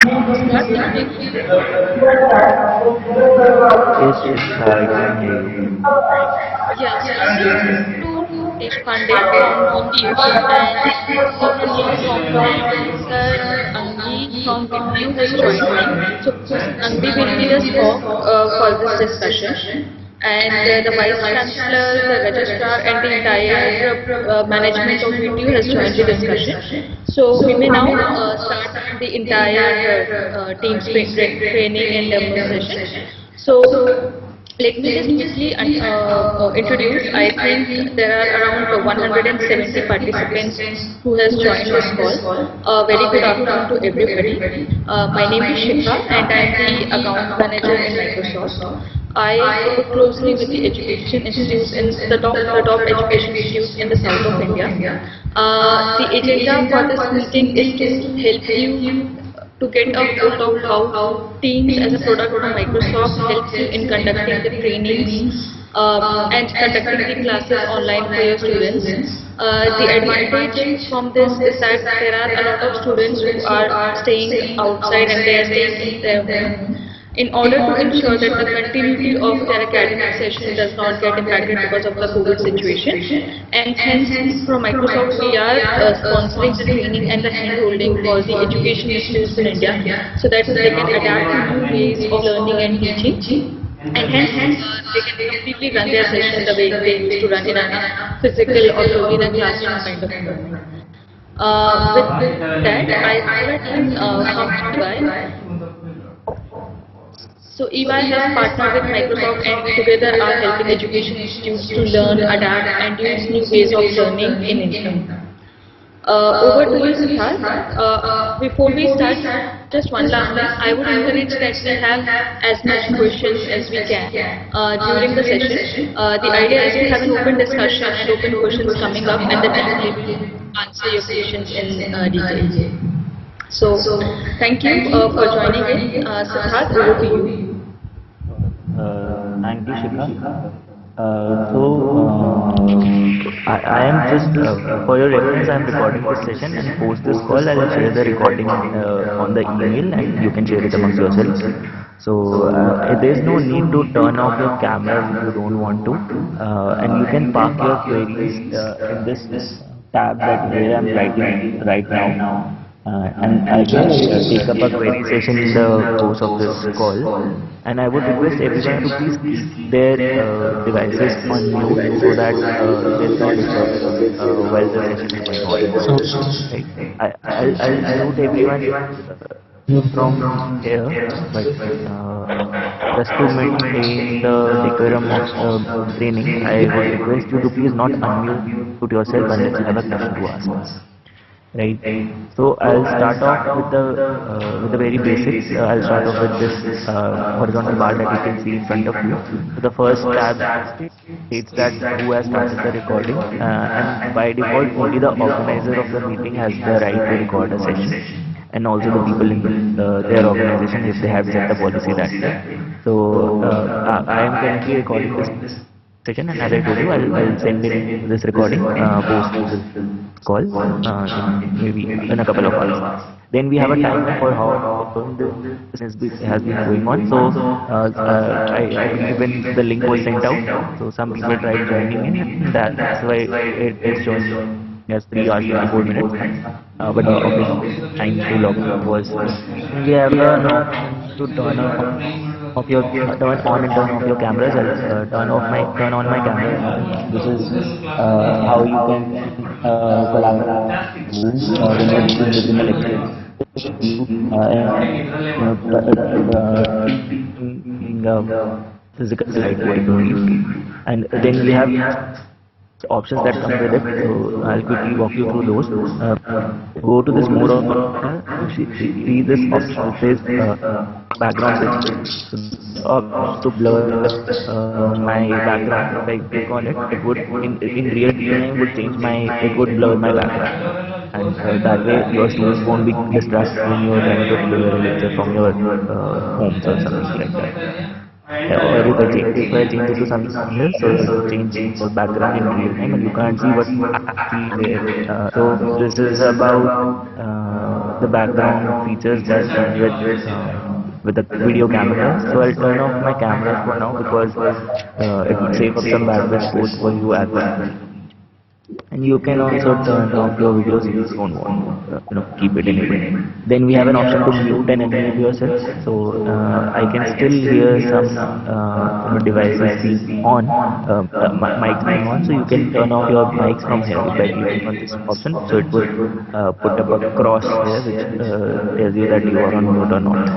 Start speaking. Yes, Shikha, I can hear you. Yeah, so I'm Deshpande from VTU, and our new co-founder Angi from VTU has joined. So Angi will lead us for this discussion, and the Vice Chancellor, the Registrar, and the entire management of VTU has joined the discussion. So we may now start the entire team training and demo session. So let me just quickly introduce. I think there are around 170 participants who has joined this call. Very good afternoon to everybody. My name is Shikha and I am the account manager in Microsoft. I work closely with the education institutes in the top education institutes in the south of India. The agenda for this meeting is to help you to get a hold of how Teams as a product from Microsoft helps you in conducting the trainings and conducting the classes online for your students. The advantage from this is that there are a lot of students who are staying outside and they are staying in their home. In order to ensure that the continuity of their academic session does not get impacted because of the COVID situation, and hence from Microsoft we are sponsoring the training and the hand-holding for the education institutes in India so that they can adapt to new ways of learning and teaching. And hence, they can completely run their session the way they used to run in a physical or in a classroom kind of learning. With that, I have a team from EY. So EY has partnered with Microsoft and together are helping education institutes to learn, adapt and use new ways of learning in India. Over to you, Siddharth. Before we start, just one last thing. I would encourage that we have as much questions as we can during the session. The idea is to have an open discussion and open questions coming up and the team will answer your questions in detail. So, thank you for joining in. Siddharth, over to you. Thank you, Shikha. I am just, for your reference, I am recording this session and post this call. I will share the recording on the email and you can share it amongst yourselves. So there is no need to turn off your camera if you don't want to. And you can park your queries in this tab that where I am writing right now. And I will take up a query session in the course of this call. And I would request everyone to please keep their devices on mute so that there's no disturbance while the session is going on. So, I'll mute everyone from here, but just to maintain the decorum of training, I would request you to please not unmute yourself unless you have a question to ask. Right. So I'll start off with the very basics. I'll start off with this horizontal bar that you can see in front of you. So the first tab states that who has started the recording, and by default only the organizer of the meeting has the right to record a session, and also the people in their organization if they have set the policy that way. So I am currently recording this session, and as I told you, I'll send in this recording post this call maybe in a couple of hours. Then we have a timer for how this has been going on. So I think when the link was sent out, so some people tried joining in. That's why it is showing as 3 hours 24 minutes. But the official time to log was. We have to turn off your turn on and turn off your cameras. I'll turn on my camera. This is how you can collaborate within the lecture. Physical side and then we have options that come with it. So I'll quickly walk you through those. Go to this mode of see this option says background switch. To blur my background. If I click on it, it would in real time would change it would blur my background, and that way your students won't be distracted when you are trying to play a lecture from your homes or something like that. Or you can change it to something else, so it will change the background in real time and you can't see what actually there. So this is about the background features that with the video camera. So I'll turn off my camera for now because it would save up some bandwidth both for you as well. And you can also turn off your videos if you don't want keep it enabled. Then we have an option to mute and enable yourself. So I can still hear some devices being on, mics being on. So you can turn off your mics from here by clicking on this option. So it will put up a cross here which tells you that you are on mute or not.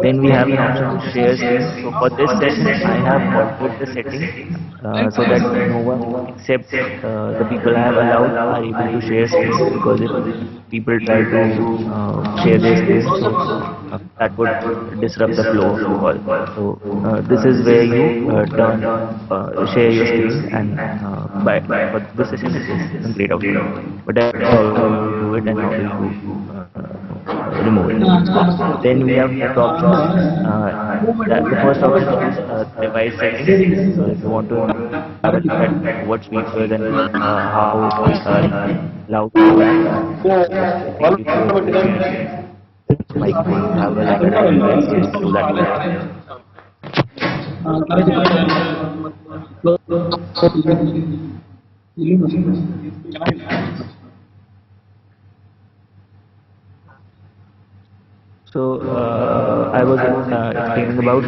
Then we have an option to share screen. So for this session, I have altered the setting so that no one except the people I have allowed are able to share screen, because if people try to share their screen, so that would disrupt the flow of the call. So this is where you share your screen, and for this session it is a great option. But that's how you do it and how do you remove it. Then we have the options. The first option is device settings. So if you want to have a look at what speakers and how loud mic have a like a do that. So I was explaining about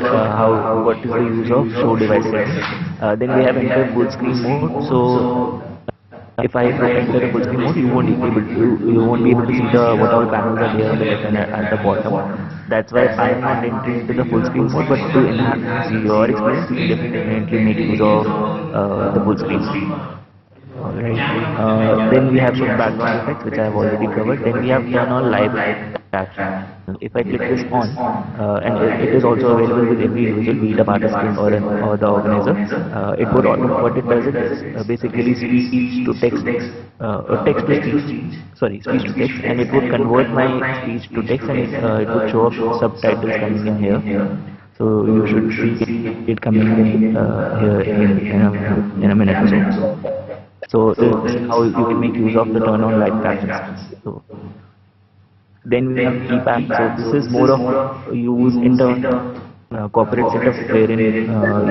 what is the use of show device settings. Then we have enter full screen mode. So if I enter the full screen mode, you won't be able to see what all panels are there on the left and at the bottom. That's why I am not entering into the full screen mode, but to enhance your experience, you can definitely make use of the full screen. Alright. Then we have some background effects which I have already covered. Then we have turn on live caption. If I click this on, and it is also available with every individual, be it a participant or the organizer, what it does is basically speech to text, text to speech. Sorry, speech to text, and it would convert my speech to text, and it would show up subtitles coming in here. So you should see it coming in here in a minute or so. So this is how you can make use of the turn on live captions. So then we have keypad. So this is more of used in the corporate setup wherein you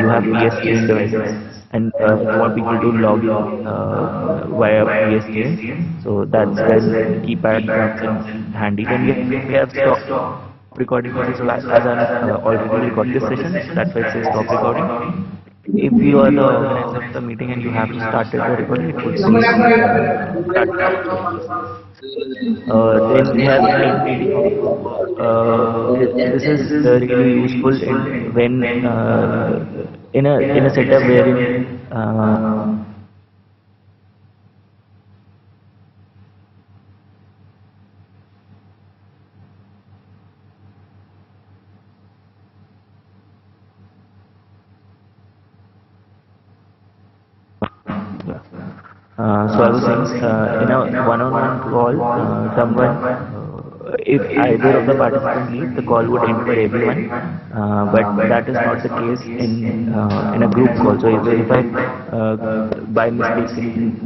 have PSTN devices and you want people to log in via PSTN. So that's where keypad comes in handy. Then we have stop recording. So as I already recorded this session, that's why it says stop recording. If you are the organizer of the meeting and you have started the recording, it would say start. Then we have this is really useful when in a setup wherein so I was saying, in a one-on-one call, if either of the participants leave, the call would end for everyone. But that is not the case in a group call. So if I by mistake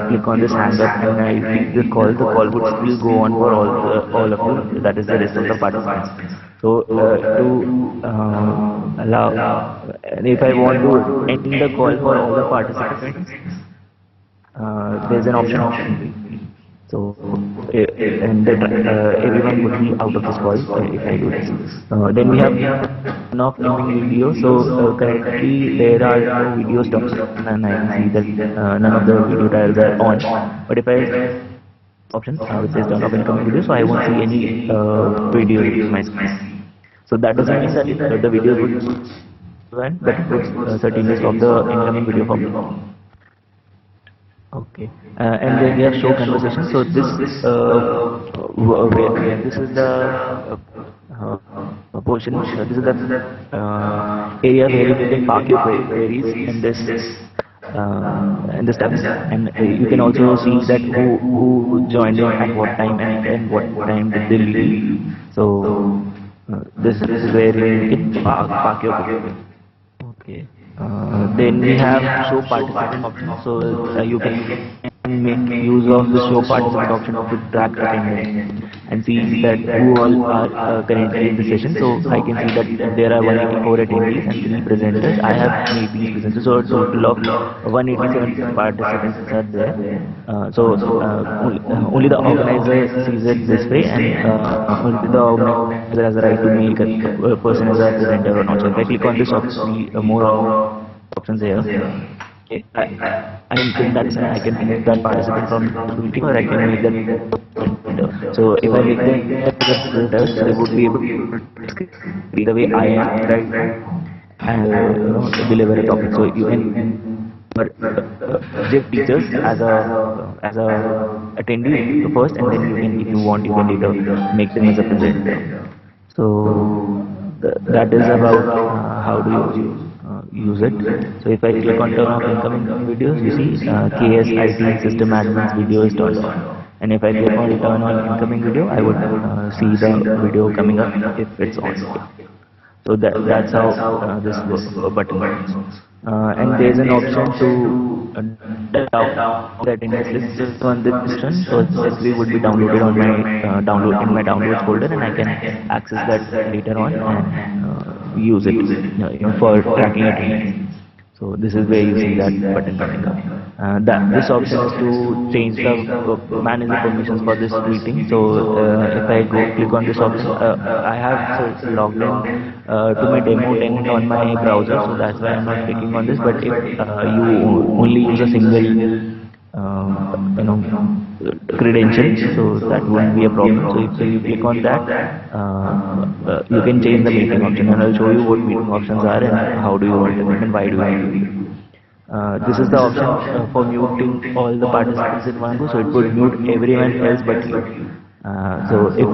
click on this hand up and I leave the call would still go on for all of you. That is the rest of the participants. So to allow, if I want to end the call for all the participants, there's an option. So and then everyone would be out of this call if I do this. Then we have enough filming video. So currently there are no video stops, and I can see that none of the video dials are on. But if I option which says turn off incoming video, so I won't see any video in my screen. So that doesn't mean that the video would run, but it would certainly stop the incoming video from me. Okay, and then we have show conversation. So this is the portion. This is the area where you can park your queries in this tab, and you can also see that who joined in at what time and what time did they leave. So this is where you can park your query. Okay. Then we have show participant option, so you can make use of the show participant option to track attendance and see that who all are currently in the session. So I can see that there are 184 attendees and 3 presenters. I have made these presenters, so a total of 187 participants are there. Only the organizer sees it this way, and only the organizer has the right to make a person as a presenter or not. So if I click on this option, more options here. Okay, I in that sense, I can make that participant from the meeting, or I can make that presenter. So if I make them presenters, they would be able to be the way I am, right, and deliver a topic. So you can give teachers as a attendee first, and then you can, if you want, you can later make them as a presenter. So that is about how do you use it. So if I click on turn off incoming videos, you see KSIT system admins video is turned on. And if I click on turn on incoming video, I would see the video coming up if it's on. So that's how this button works. And there's an option to download the attendance list just on this one. So this would be downloaded on my downloads folder, and I can access that later on and use it for tracking attendance. So this is where you see that button coming up. This option is to change manage the permissions for this meeting. So if I click on this option, I have logged in to my demo tenant on my browser, so that's why I'm not clicking on this. But if you only use a single credential, so that won't be a problem. So if you click on that, you can change the meeting option, and I'll show you what meeting options are and how do you want it and why do you want it. This is the option for muting all the participants in one go, so it would mute everyone else but you. So if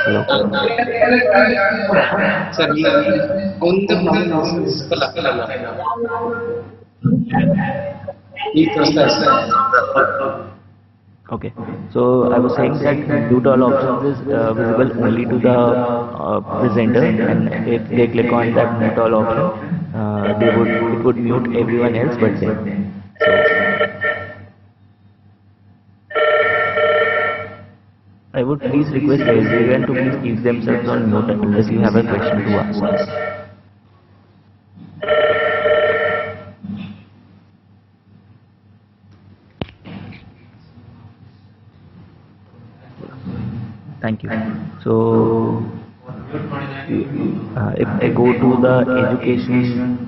hello. Sir, on the Okay, so I was saying that mute all options is visible only to the presenter, and if they click on that mute all option, it would mute everyone else but them. I would please request everyone to please keep themselves on mute unless you have a question to ask. Thank you. So, if I go to the education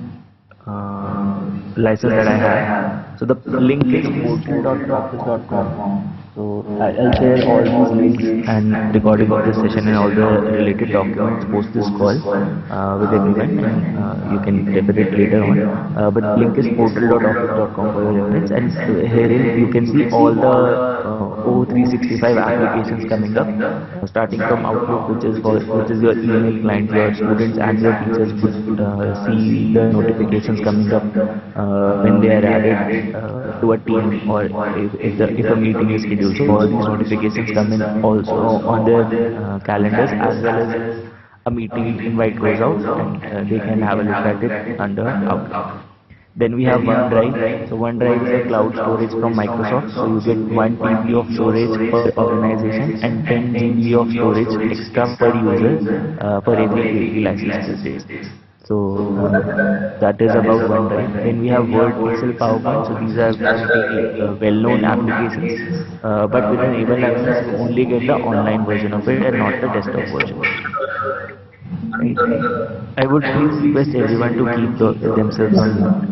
license that I have, so the link is portal.office.com. So I'll share all these links and recording of this session and all the related documents post this call with everyone, and you can refer it later on. But the link is portal.office.com for your reference, and herein you can see all the O365 applications coming up, starting from Outlook, which is your email client. Your students and your teachers would see the notifications coming up when they are added to a team, or if a meeting is scheduled. So all these notifications come in also on their calendars, as well as a meeting invite goes out, and they can have a look at it under Outlook. Then we have OneDrive. So OneDrive is a cloud storage from Microsoft. So you get 1 TB of storage per organization and 10 GB of storage extra per user for every license. So that is about OneDrive. Then we have Word, Excel, PowerPoint. So these are well-known applications, but with Enable Access, you only get the online version of it and not the desktop version. Right. I would please request everyone to keep themselves on mute.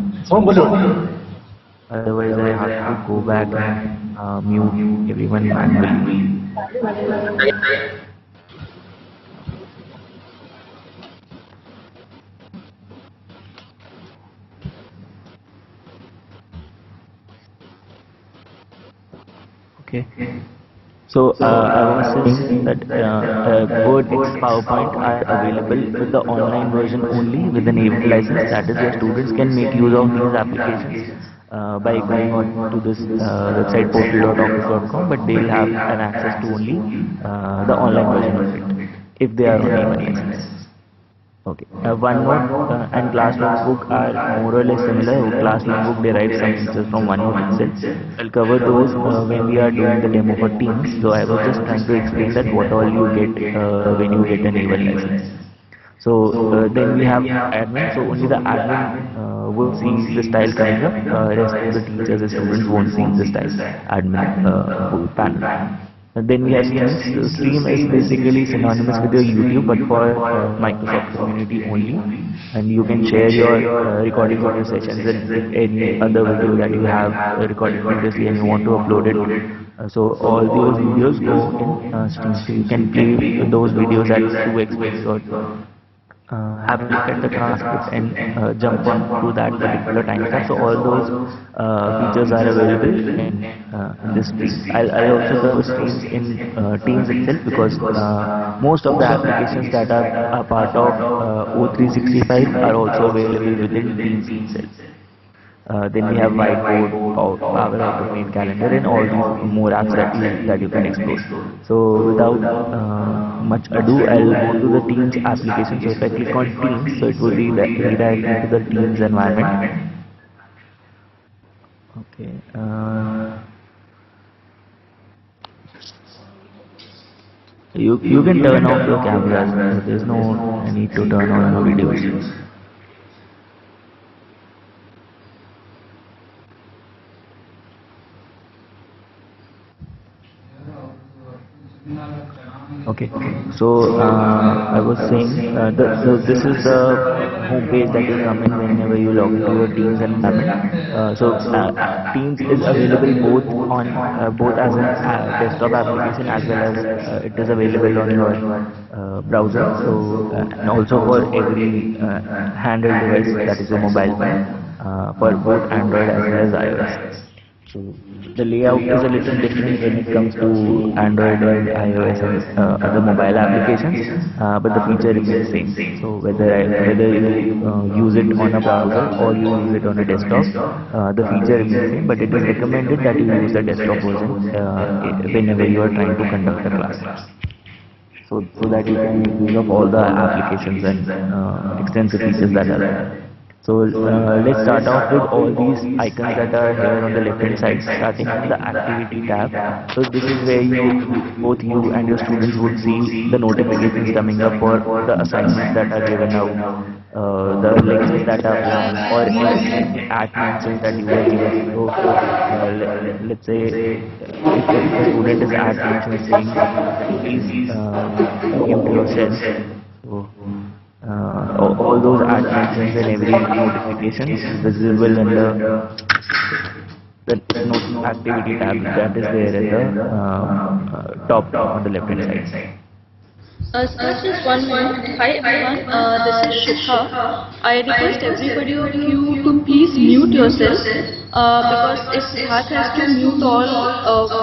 Otherwise, I have to go back and mute everyone manually. Okay. So I was saying that Word, Excel, PowerPoint are available with the online version only with an Enable license. That is, your students can make use of these applications by going on to this website portal.office.com, but they'll have an access to only the online version of it if they are on Enable license. Okay. OneNote and Class Notebook are more or less similar. Class Notebook derives some features from OneNote itself. I'll cover those when we are doing the demo for Teams. So I was just trying to explain that what all you get when you get an A1 license. So then we have admin. So only the admin will see the style coming up. Rest of the teachers and students won't see the style admin panel. And then we have streams. So stream is basically synonymous with your YouTube, but for Microsoft community only. And you can share your recordings of your sessions and any other video that you have recorded previously and you want to upload it. So all those videos go in stream. So you can play those videos at 2x speed or have a look at the transcript and jump on to that particular time stamp. So all those features are available in this stream. I'll also cover streams in Teams itself, because most of the applications that are a part of O365 are also available within Teams itself. Then we have Whiteboard, Power Automate, Calendar, and all these more apps that you can explore. So without much ado, I'll go to the Teams application. So if I click on Teams, so it will be redirect me to the Teams environment. Okay. You can turn off your cameras. There's no need to turn on your videos. Okay, so I was saying this is the home page that will come in whenever you log into your Teams environment. Teams is available both on both as a desktop application as well as it is available on your browser. So and also for every handheld device, that is your mobile phone, for both Android as well as iOS. So the layout is a little different when it comes to Android and iOS and other mobile applications, but the feature remains the same. So whether you use it on a browser or you use it on a desktop, the feature remains the same, but it is recommended that you use the desktop version whenever you are trying to conduct a class. So that you can use up all the applications and extensive features that are there. So let's start off with all these icons that are here on the left hand side, starting with the activity tab. So this is where both you and your students would see the notifications coming up for the assignments that are given out, the lectures that are planned, or any at mentions that you are given. So let's say if a student is at mentioned saying please give yourself. So, all those ad mentions and every notification is visible under the activity tab that is there at the top on the left hand side. Just 1 minute. Hi everyone, this is Shikha. I request everybody of you to please mute yourself because if Siddharth has to mute all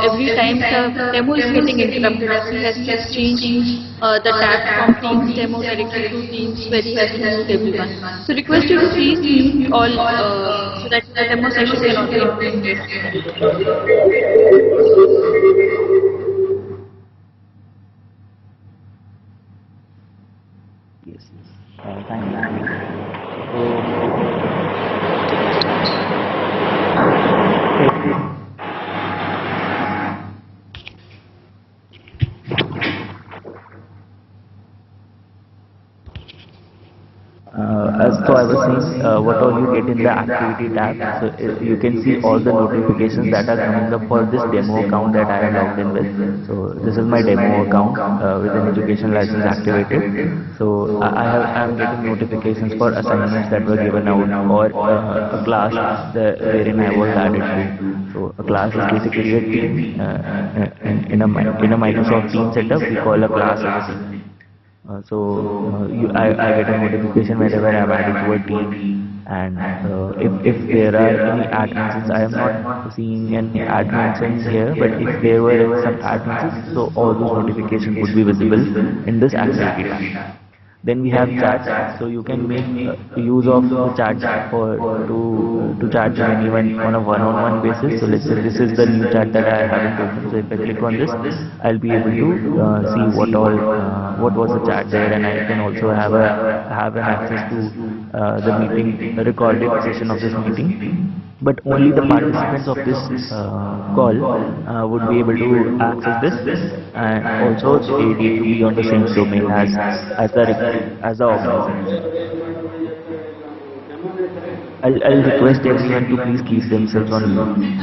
every time the demo is getting interrupted, as he has just changed the tab from Teams demo directly to Teams where he has to mute everyone. So request you to please mute all so that the demo session cannot be interrupted. Yes. Thank you. So I was saying what all you get in the activity tab. So you can see all the notifications that are coming up for this demo account that I am logged in with. So this is my demo account with an education license activated. So I am getting notifications for assignments that were given out, or a class wherein I was added to. So a class is basically a team in a Microsoft Teams setup. We call a class as a team. I get a notification whenever I am added to a team, and if there are any ad mentions, I am not seeing any ad mentions here, but if there were some ad mentions, so all those notifications would be visible in this activity tab. Then we have chats, so you can make use of the chats for to chat with anyone on a one-on-one basis. So let's say this is the new chat that I haven't opened. So if I click on this, I'll be able to see what was the chat there, and I can also have an access to the meeting, the recorded session of this meeting. But only the participants of this call would be able to access this, and also they need to be on the same domain as the organization. I'll request everyone to please keep themselves on mute.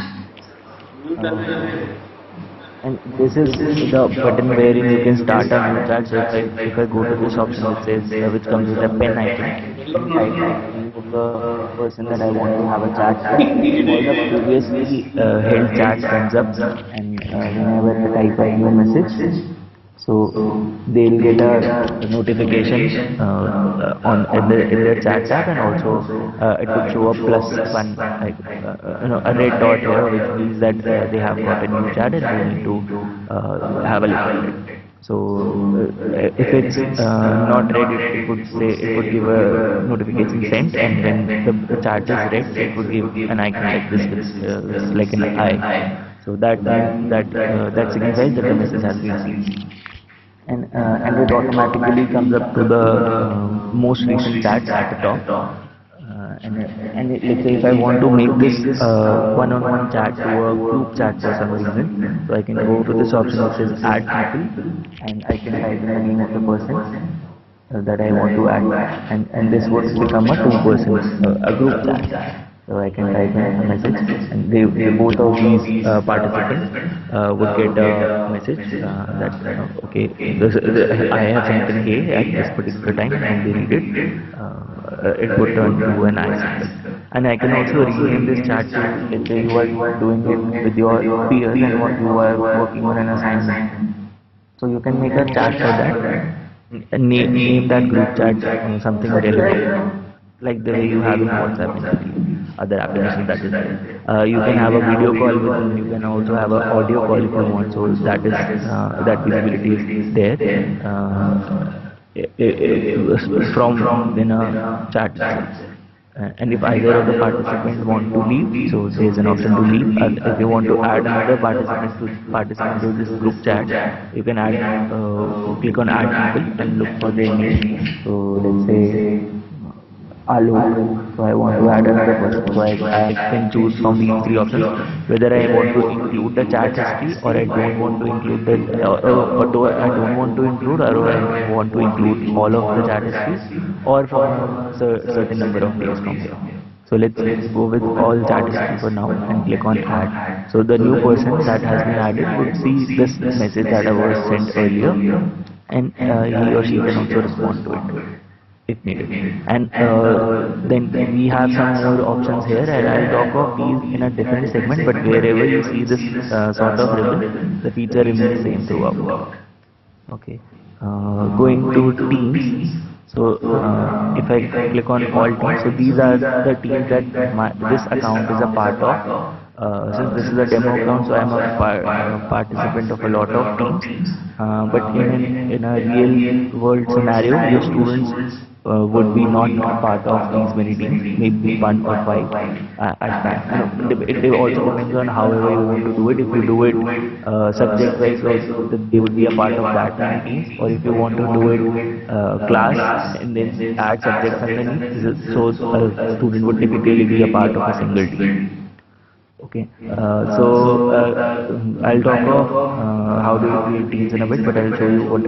And this is the button wherein you can start a new chat. So if I go to this option which says which comes with a pen icon, type of the person that I want to have a chat with, all the previously held chats comes up, and whenever I type a new message, so they'll get a notification in their chat tab, and also it would show a +1, like a red dot here, which means that they have got a new chat and they need to have a look at it. So if it's not red, it would give a notification sent, and when the chat is red, it would give an icon like this, with like an eye. So that signifies that the message has been seen. And it automatically comes up to the most recent chats at the top. Let's say if I want to make this one-on-one chat to a group chat for some reason, so I can go to this option which says add people, and I can type in the name of the person that I want to add, and this would become a two-person, a group chat. So I can type in a message, and both of these participants would get a message that okay, I have sent an A at this particular time, and they need it. It would turn to an I symbol. And I can also rename this chat to, let's say you are doing it with your peers and what you are working on an assignment. So you can make a chat for that, and name that group chat something relevant, like the way you have in WhatsApp and other applications that is there. You can have a video call with them, you can also have an audio call if you want, so that visibility is there from within a chat itself. And if either of the participants want to leave, so there is an option to leave. If you want to add another participant to this group chat, you can click on add people and look for their name. So let's say Alok, so I want to add another person, so I can choose from these three options whether I want to include the chat history, or I don't want to include I don't want to include, or I want to include all of the chat histories, or from a certain number of days from there. So let's go with all chat history for now and click on add. So the new person that has been added would see this message that I was sent earlier, and he or she can also respond to it if needed. And then we have some more options here, and I'll talk of these in a different segment, but wherever you see this sort of ribbon, the feature remains same throughout. Okay, going to teams. So if I click on all teams, so these are the teams that this account is a part of. Since this is a demo account, so I am a participant of a lot of teams, but in a real world scenario, your students would be not part of these many teams, maybe 1 or 5 at time. It also depends on however you want to do it. If you do it subject wise, they would be a part of that many teams, or if you want to do it class and then add subjects underneath, so a student would typically be a part of a single team. Okay, so I'll talk of how do you create teams in a bit, but I'll show you what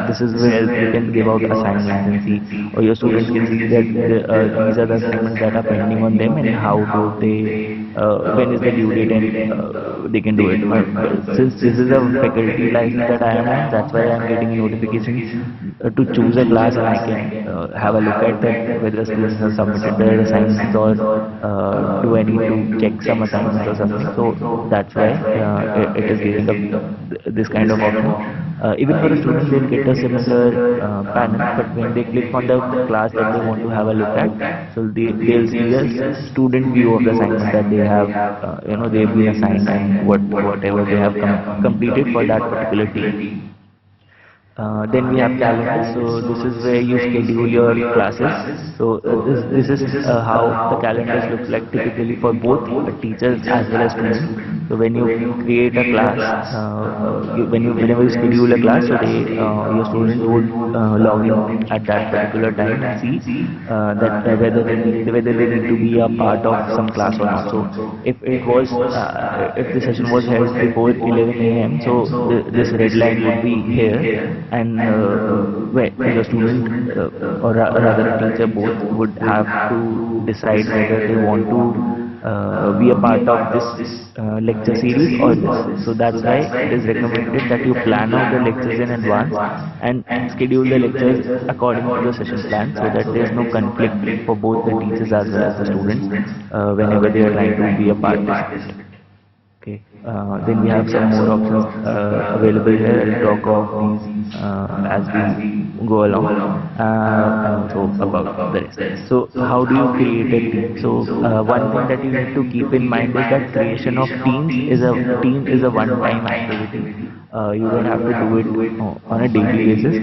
this is where you can give out assignments and see, or your students can see that these are the assignments that are pending on them, and how do they, when is the due date, and they can do it. Since this is a faculty license that I am on, that's why I'm getting notifications to choose a class, and I can have a look at that, whether students have submitted their assignments, or do I need to check some assignments or something. So that's why it is giving this kind of option. Even for a student, they'll get a similar panel, but when they click on the class that they want to have a look at, so they'll see the student view of the assignment that they have, they've been assigned, and whatever they have completed for that particular team. Then we have calendar. So this is where you schedule your classes. So this is how the calendars look like typically for both teachers as well as students. So when you create a class, whenever you schedule a class, so your students would log in at that particular time and see that whether they need to be a part of some class or not. So if the session was held before 11 a.m., so this red line would be here, and where the student rather a teacher both would have to decide whether they want to be a part of this lecture series or this. So that's why it is recommended that you plan out the lectures in advance and schedule the lectures according to the session plan, so that there is no conflict for both the teachers as well as the students whenever they are trying to be a participant. Okay. Then we have some more options available here. I'll talk of these as we go along. So about the rest. So how do you create a team? So one thing that you need to keep in mind is that creation of team is a one-time activity. You don't have to do it on a daily basis.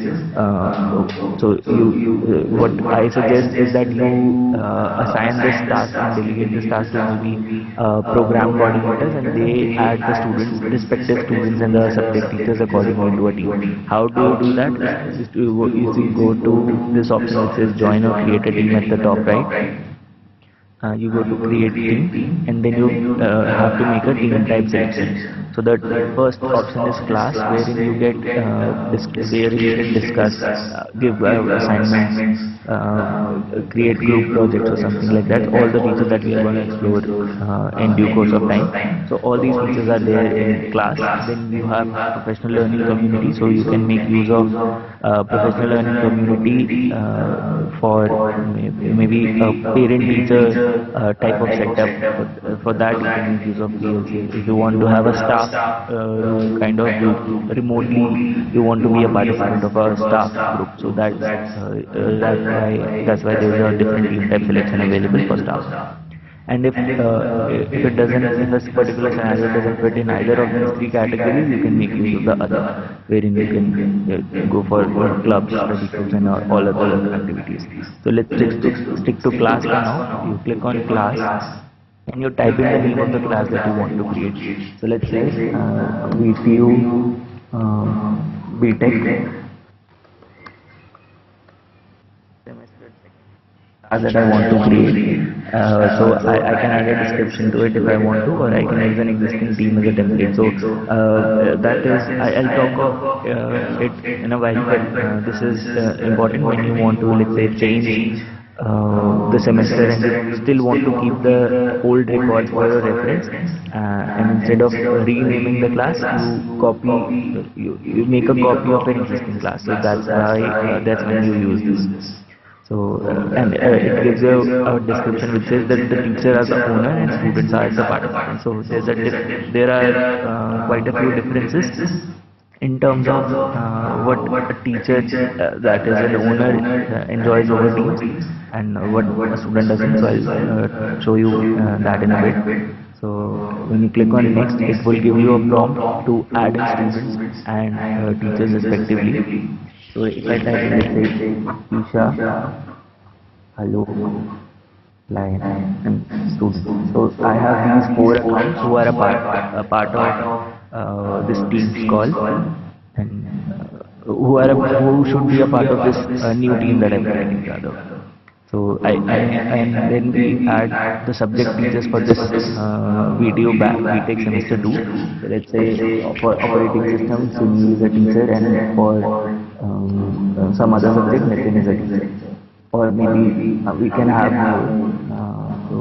What I suggest is that you assign this task and delegate this task to maybe program coordinators, and they add the respective students and the subject teachers accordingly to a team. How do you do that? Is to go to this option which says join or create a team at the top right. You go to create team, and then you have to make a team type selection. So the first option is class, wherein you get where you can discuss, give assignments, create group projects or something like that. All the features that we are going to explore in due course of time. So all these features are there in class. Then you have professional learning community, so you can make use of professional learning community for maybe a parent-teacher type of setup. For that you can make use of PLC. If you want to have a staff kind of remotely, you want to be a participant of a staff group, so that's why there is a different team type selection available for staff. And if it doesn't, in this particular scenario, it doesn't fit in either of these three categories, you can make use of the other, wherein you can go for clubs, study groups, and all other activities. So let's stick to class for now. You click on class, and you type in the name of the class that you want to create. So let's say VTU BTech that I want to create. So I can add a description to it if I want to, or I can use an existing team as a template. So that is, I'll talk of it in a while, but this is important when you want to, let's say, change the semester and you still want to keep the old records for your reference, and instead of renaming the class, you make a copy of an existing class. So that's when you use this. So and it gives you a description which says that the teacher as the owner and students are the participants. So there are quite a few differences in terms of what a teacher that is an owner enjoys over teams, and what a student doesn't. So I'll show you that in a bit. So when you click on next, it will give you a prompt to add in students and teachers respectively. So if I type in, let's say, Isha, hello, line, and student. So I have these 4 accounts who are a part of this team's call, and who should be a part of this new team that I'm creating rather. So and then we add the subject teachers for this video BTech semester 2. So let's say for operating system, Sunil is a teacher, and for some other subject, Nitin is a teacher. Or maybe we can have so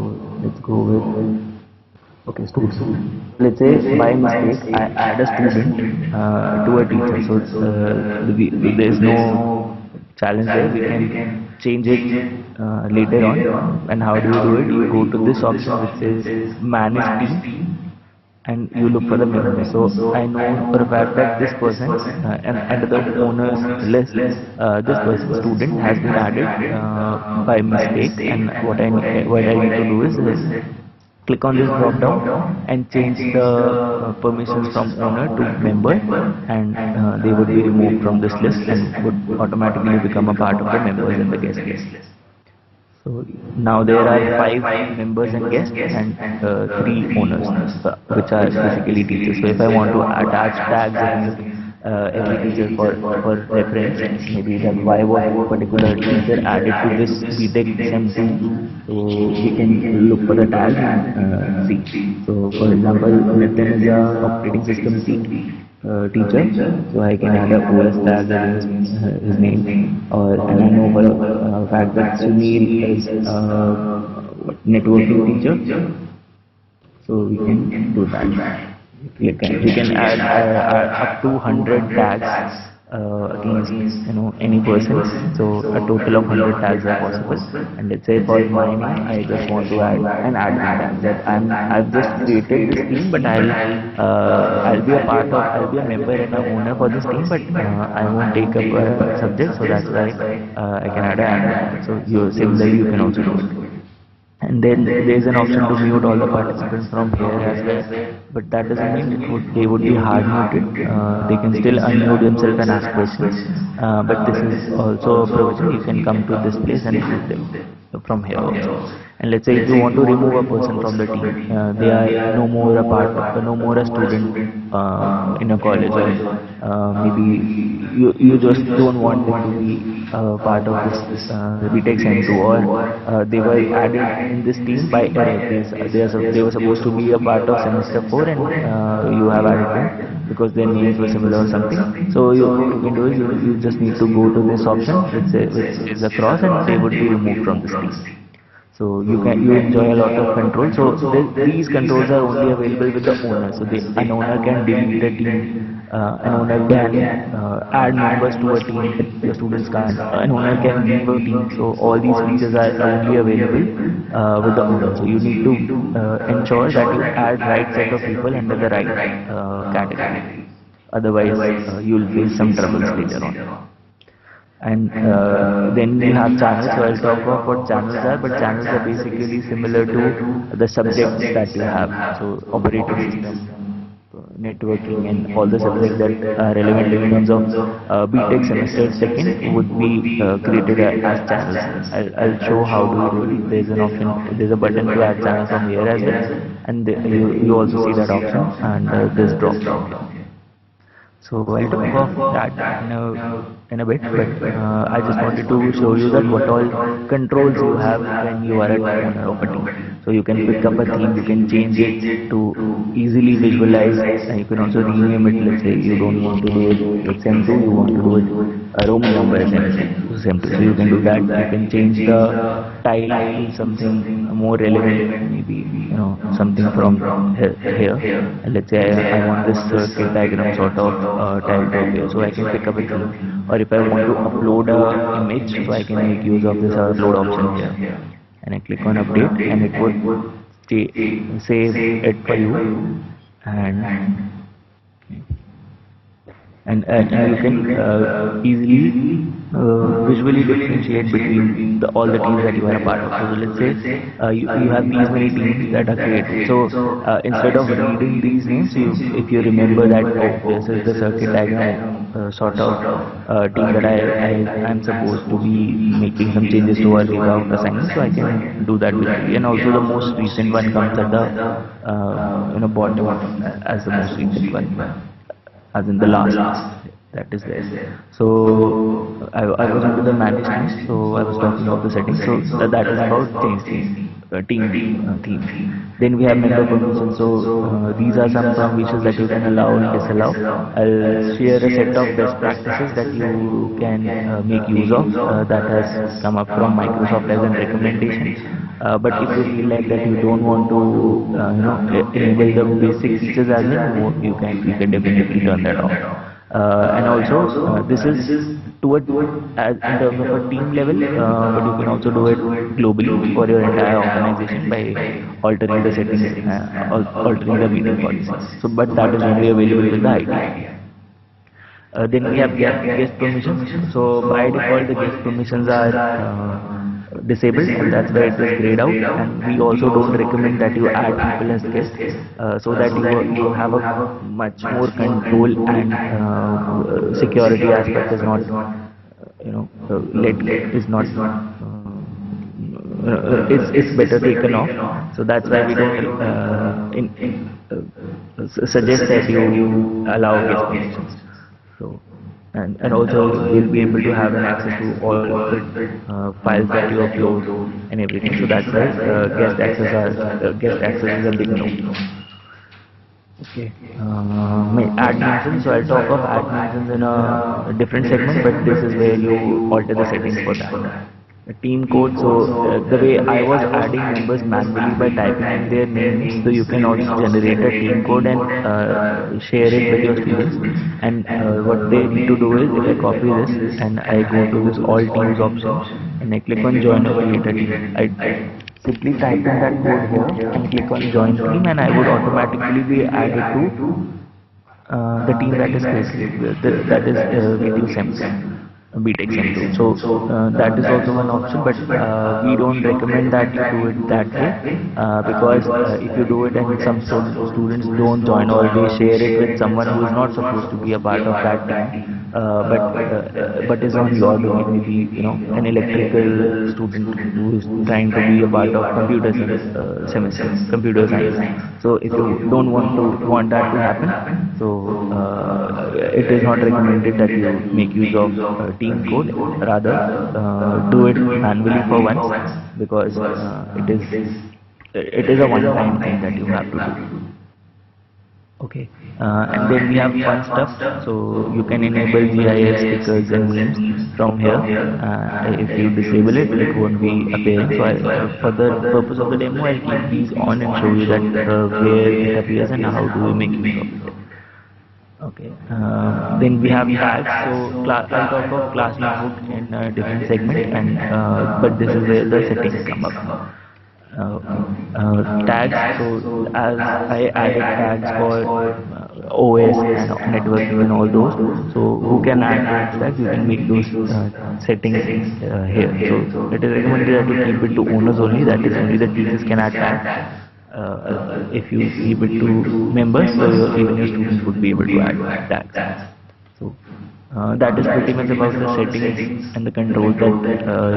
let's go with, okay, students. Let's say by mistake I add a student to a teacher. So there is no challenge there. We can change it later on. And how do you do it? You go to this option which says manage team, and you look for the member. So I know for a fact that this person and under the owner's list, this person student has been added by mistake, and what I need to do is click on this drop down and change the permissions from owner to member, and they would be removed from this list and would automatically become a part of the members and the guest list. So now there are 5 members and guests and 3 owners, which are basically teachers. So if I want to attach tags against every teacher for reference, maybe that why was particular teacher added to this BTech SEM2, so we can look for the tag and see. So for example, Nitin is a operating system teacher, so I can add a OS tag against his name, and I know for a fact that Sunil is a networking teacher, so we can do that. You can add up to 100 tags against any person. So a total of 100 tags are possible. And let's say for my name, I just want to add an admin tag that I've just created this team, but I'll be a member and an owner for this team, but I won't take up a subject, so that's why I can add an admin. So similarly you can also do it. And then there is an option to mute all the participants from here as well, but that doesn't mean they would be hard muted. They can still unmute themselves and ask questions, but this is also a provision. You can come to this place and mute them from here also. And let's say if you want to remove a person from the team, they are no more a student in a college, or maybe you just don't want them to be part of this BTech SEM2, or they were added in this team by error. They were supposed to be a part of semester 4, and you have added them because their names were similar or something. So what you can do is you just need to go to this option, which is a cross, and they would be removed from this team. So you enjoy a lot of control. So these controls are only available with the owner. So an owner can delete a team, an owner can add members to a team that the students can't, an owner can leave a team. So all these features are only available with the owner. So you need to ensure that you add right set of people under the right category. Otherwise you'll face some troubles later on. And then we have channels. So I'll talk about what channels are, but channels are basically similar to the subjects that you have. So operating system, networking, and all the subjects that are relevant in terms of BTech semester 2nd would be created as channels. I'll show how do you do it. There's an option, there's a button to add channels from here as well, and you also see that option, and this drop down. So I'll talk about that in a bit, but I just wanted to show you that what all controls you have when you are an owner of a team. So you can pick up a theme, you can change it to easily visualize, and you can also rename it. Let's say you don't want to do it with SEM2, you want to do it a room number SEM2. So you can do that. You can change the tile to something more relevant, maybe something from here. And let's say I want this circuit diagram sort of tile to appear, so I can pick up a theme. Or if I want to upload a image, so I can make use of this upload option here, and I click on update, and it would save it for you, and you can easily visually differentiate between all the teams that you are a part of. So let's say you have these many teams that are created. So instead of reading these names, if you remember that this is the circuit diagram sort of team that I am supposed to be making some changes to or leave out assigning, so I can do that visually. And also the most recent one comes at the bottom as the most recent one, as in the last that is there. So I was into the management, so I was talking about the settings. So that is about team. Then we have member permissions. So these are some permissions that you can allow and disallow. I'll share a set of best practices that you can make use of that has come up from Microsoft as a recommendation. But if you feel like that you don't want to enable the basic features as well, you can definitely turn that off. And also this is in terms of a team level, but you can also do it globally for your entire organization by altering the settings, altering the meeting policies. So, but that is only available with the idea. Then we have guest permissions. So by default, the guest permissions are disabled, and that's why it is grayed out. And we also don't recommend that you add people as guests, so that you have a much more control, and security aspect is not, let is not. It's better taken off. So that's why we don't suggest that you allow guest permissions. So and also you'll be able to have an access to all the files that you upload and everything. So that's why guest access is a big no. Okay. Add mentions. So I'll talk of add mentions in a different segment, but this is where you alter the settings for that. Team code. So the way I was adding members manually by typing in their names, so you can also generate a team code and share it with your students. And what they need to do is, if I copy this and I go to this all teams option and I click on join or create a team, I simply type in that code here and click on join team, and I would automatically be added to the team that is getting SEMS. BTech SEM2. So that is also one option, but we don't recommend that you do it that way, because if you do it and some students don't join, or they share it with someone who is not supposed to be a part of that team, but is on your domain, maybe an electrical student who is trying to be a part of computer science, computer science. So if you don't want that to happen, so it is not recommended that you make use of team code. Rather, do it manually for once, because it is a one-time thing that you have to do. Okay, and then we have fun stuff. So you can enable GIF stickers and memes from here. If you disable it, it won't be appearing. So for the purpose of the demo, I'll keep these on and show you that where it appears and how do we make use of it. Okay, then we have tags. So I'll talk of class notebook in a different segment, and but this is where the settings come up. Tags. So as I added tags for OS and networking and all those, so who can add those tags? You can make those settings here. So it is recommended that you keep it to owners only. That is, only the teachers can add tags. If you keep it to members, so even your students would be able to add tags. So that is pretty much about the settings and the control that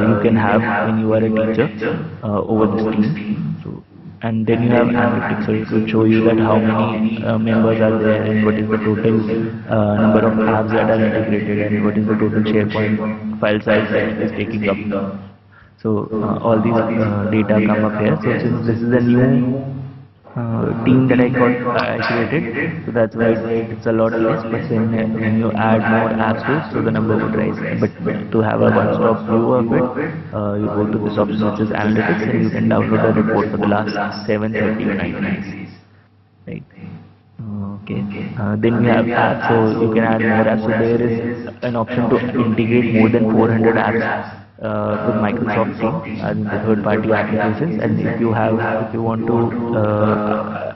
you can have when you are a teacher over this team. So, and then you have analytics, so it will show you that how many members are there, and what is the total number of apps that are integrated, and what is the total SharePoint file size that is taking up. So all these data come up here. So since this is a new team that I created, so that's why it's a lot less. But when you add more apps to it, so the number would rise. But to have a one-stop view of it, you go to this option which is analytics, and you can download a report for the last 7, 30 or 90 days. Right. Okay. Then we have apps, so you can add more apps. So there is an option to integrate more than 400 apps with Microsoft Teams as in the third-party applications. And if you want to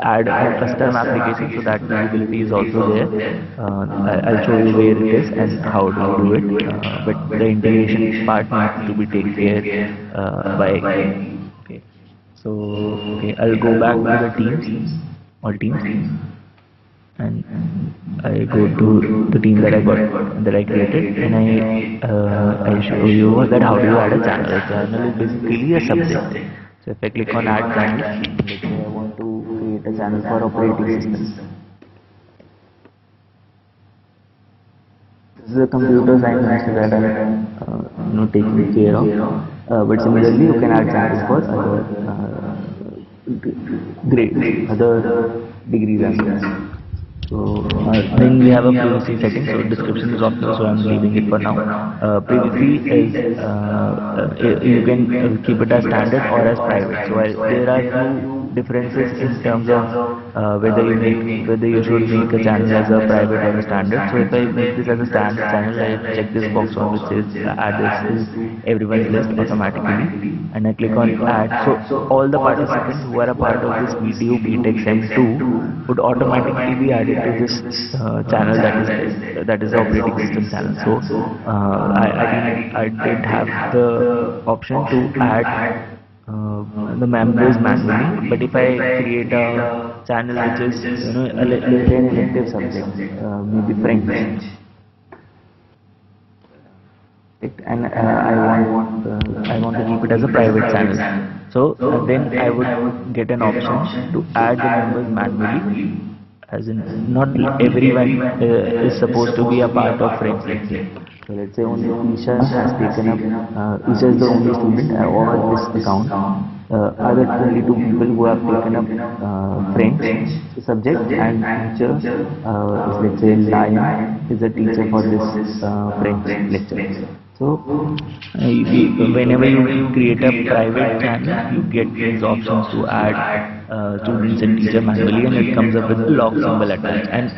add a custom application, so that visibility is also there. I'll show you where it is and how to do it. But the integration part needs to be taken care by. Okay. So I'll go back to the teams, all teams. And I go to the team that I created, and I show you that how do you add a channel. A channel is basically a subject. So if I click on add channel, let's say I want to create a channel for operating systems. This is a computer science that I'm taking care of. But similarly, you can add channels for other grades, other degrees as well. So then we have a privacy setting. So description is optional, so I'm leaving it for now. Privacy is you can keep it as standard or as private. So there are two differences in terms of whether you should make a channel as a private or a standard. So if I make this as a standard channel, I check this box on which says add this to everyone's list automatically, and I click on add. So all the participants who are a part of this video BTech Sem 2 would automatically be added to this channel, that is the operating system channel. So I did have the option to add the members manually, but if I create a channel which is an elective subject, maybe French, and I want to keep it as a private channel. So then I would get an option to add the members manually, as in not everyone is supposed to be a part of French lecture. So let's say only Isha has taken up, Isha is the only student over this account. Are the only two people who have taken up French subject, and teacher is, let's say, Lion is a teacher for this French lecture. So whenever you create a private channel, you get these options to add students and teacher manually, and it comes up with the log symbol attached. And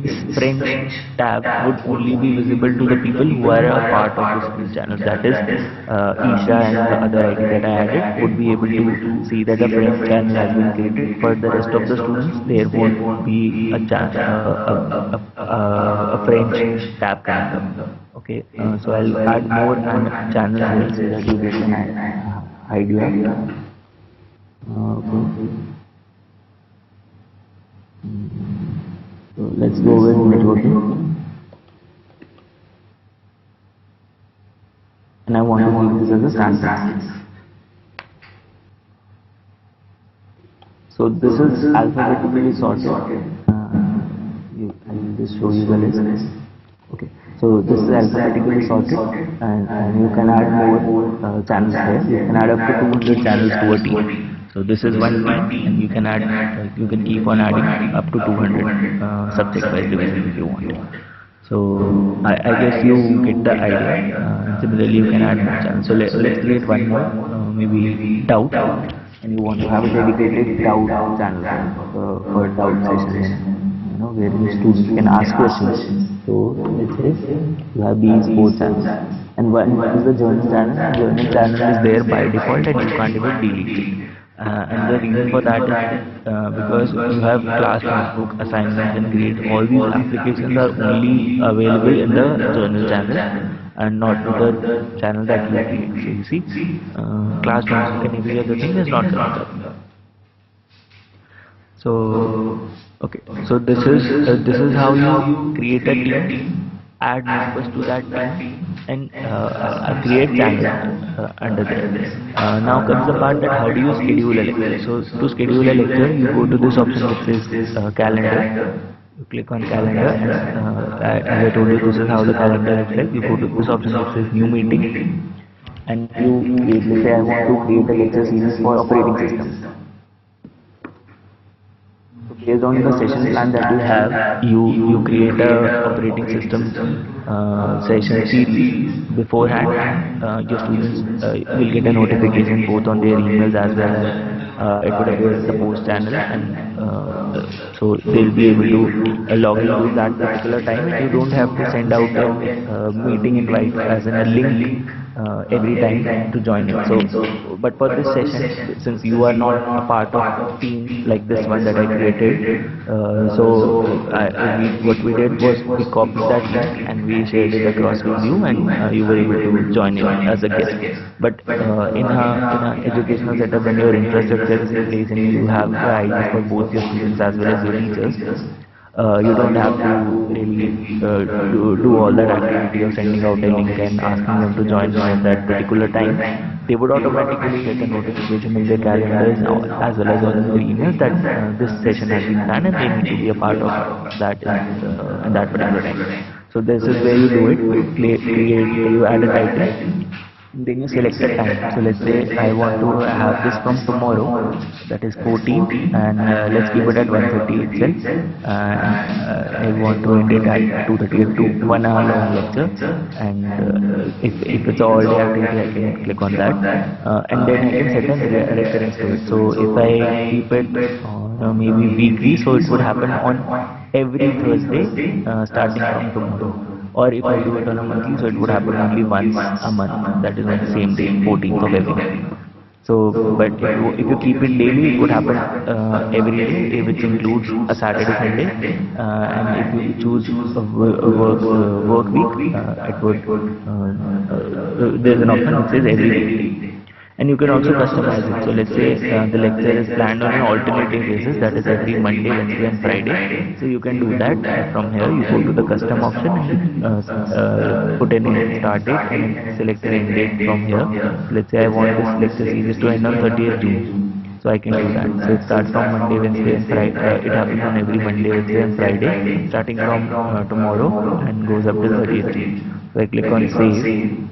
this French tab would only be visible to the people who are a part of this channel. That is, Isha and the other ID that I added would be able to see that the French channel has been created. For the rest of the students, there won't be a French tab coming up. Okay, so I'll add more channels so that you get an idea. Okay. So let's go with networking, and I want to keep this as a standard. So this is alphabetically sorted. I will just show you the list. Okay. So this is alphabetically sorted, and you can add more channels here. You can add up to 200 channels to a team. So this is one team, and you can add, you can keep on adding up to 200 subject-wise division if you want. So I guess you get the idea. Similarly, you can add more channels. So let's create one more, maybe doubt, and you want to have a dedicated doubt channel for doubt sessions, where the students can ask questions. So let's say you have these 4 channels, and one is the journal channel. Journal channel is there by default, and you can't even delete it. And the reason for that is because you have class notebook, assignments, and grades. All these applications are only available in the journal channel and not the channel that you create. So you see, class notebook and every other thing is not allowed. So okay, so this is how you create a team, add members to that team, and create channels under there. Now comes the part that how do you schedule a lecture. So to schedule a lecture, you go to this option which says calendar. You click on calendar, and as I told you, this is how the calendar looks like. You go to this option which says new meeting, and you let's say I want to create a lecture series for operating systems. Based on the session plan that you have, you create a operating system session series beforehand. Your students will get a notification both on their emails as well as it would appear in the post channel, and so they'll be able to log into that particular time. You don't have to send out a meeting invite as in a link every time to join it. So but for this session, since you are not a part of teams like this one that I created, what we did was we copied that link and we shared it across with you, and you were able to join it as a guest. But in a educational setup, when your infrastructure is in place and you have the IDs for both your students as well as your teachers, you don't have to really do all that activity of sending out a link and asking them to join at that particular time. They would automatically get a notification in their calendars now, as well as on their emails, that this session has been planned and they need to be a part of that in that particular time. So this is where you do it. You add a title, then you select a time. So let's say I want to have this from tomorrow, that is 14th, and let's keep it at 1:30 itself. I want to end it at 2:30, to 1 hour long lecture. And if it's all day activity, I can click on that, and then I can set a recurrence to it. So if I keep it maybe weekly, so it would happen on every Thursday starting from tomorrow. Or if I do it on a monthly, so it would happen only once a month, that is on the same day, 14th of every month. So, but if you keep it daily, it would happen every day, which includes a Saturday, Sunday, and if you choose a work week, it would there's an option which says every week. And you can also customize it. So let's say the lecture is planned on an alternative basis, that is every Monday, Wednesday and Friday. So you can do that from here. You go to the custom option and put in a start date and select an end date from here. Let's say I want this lecture series to end on 30th June. So I can do that. So it starts from Monday, Wednesday and Friday. It happens on every Monday, Wednesday and Friday, starting from tomorrow and goes up to 30th June. So I click on save.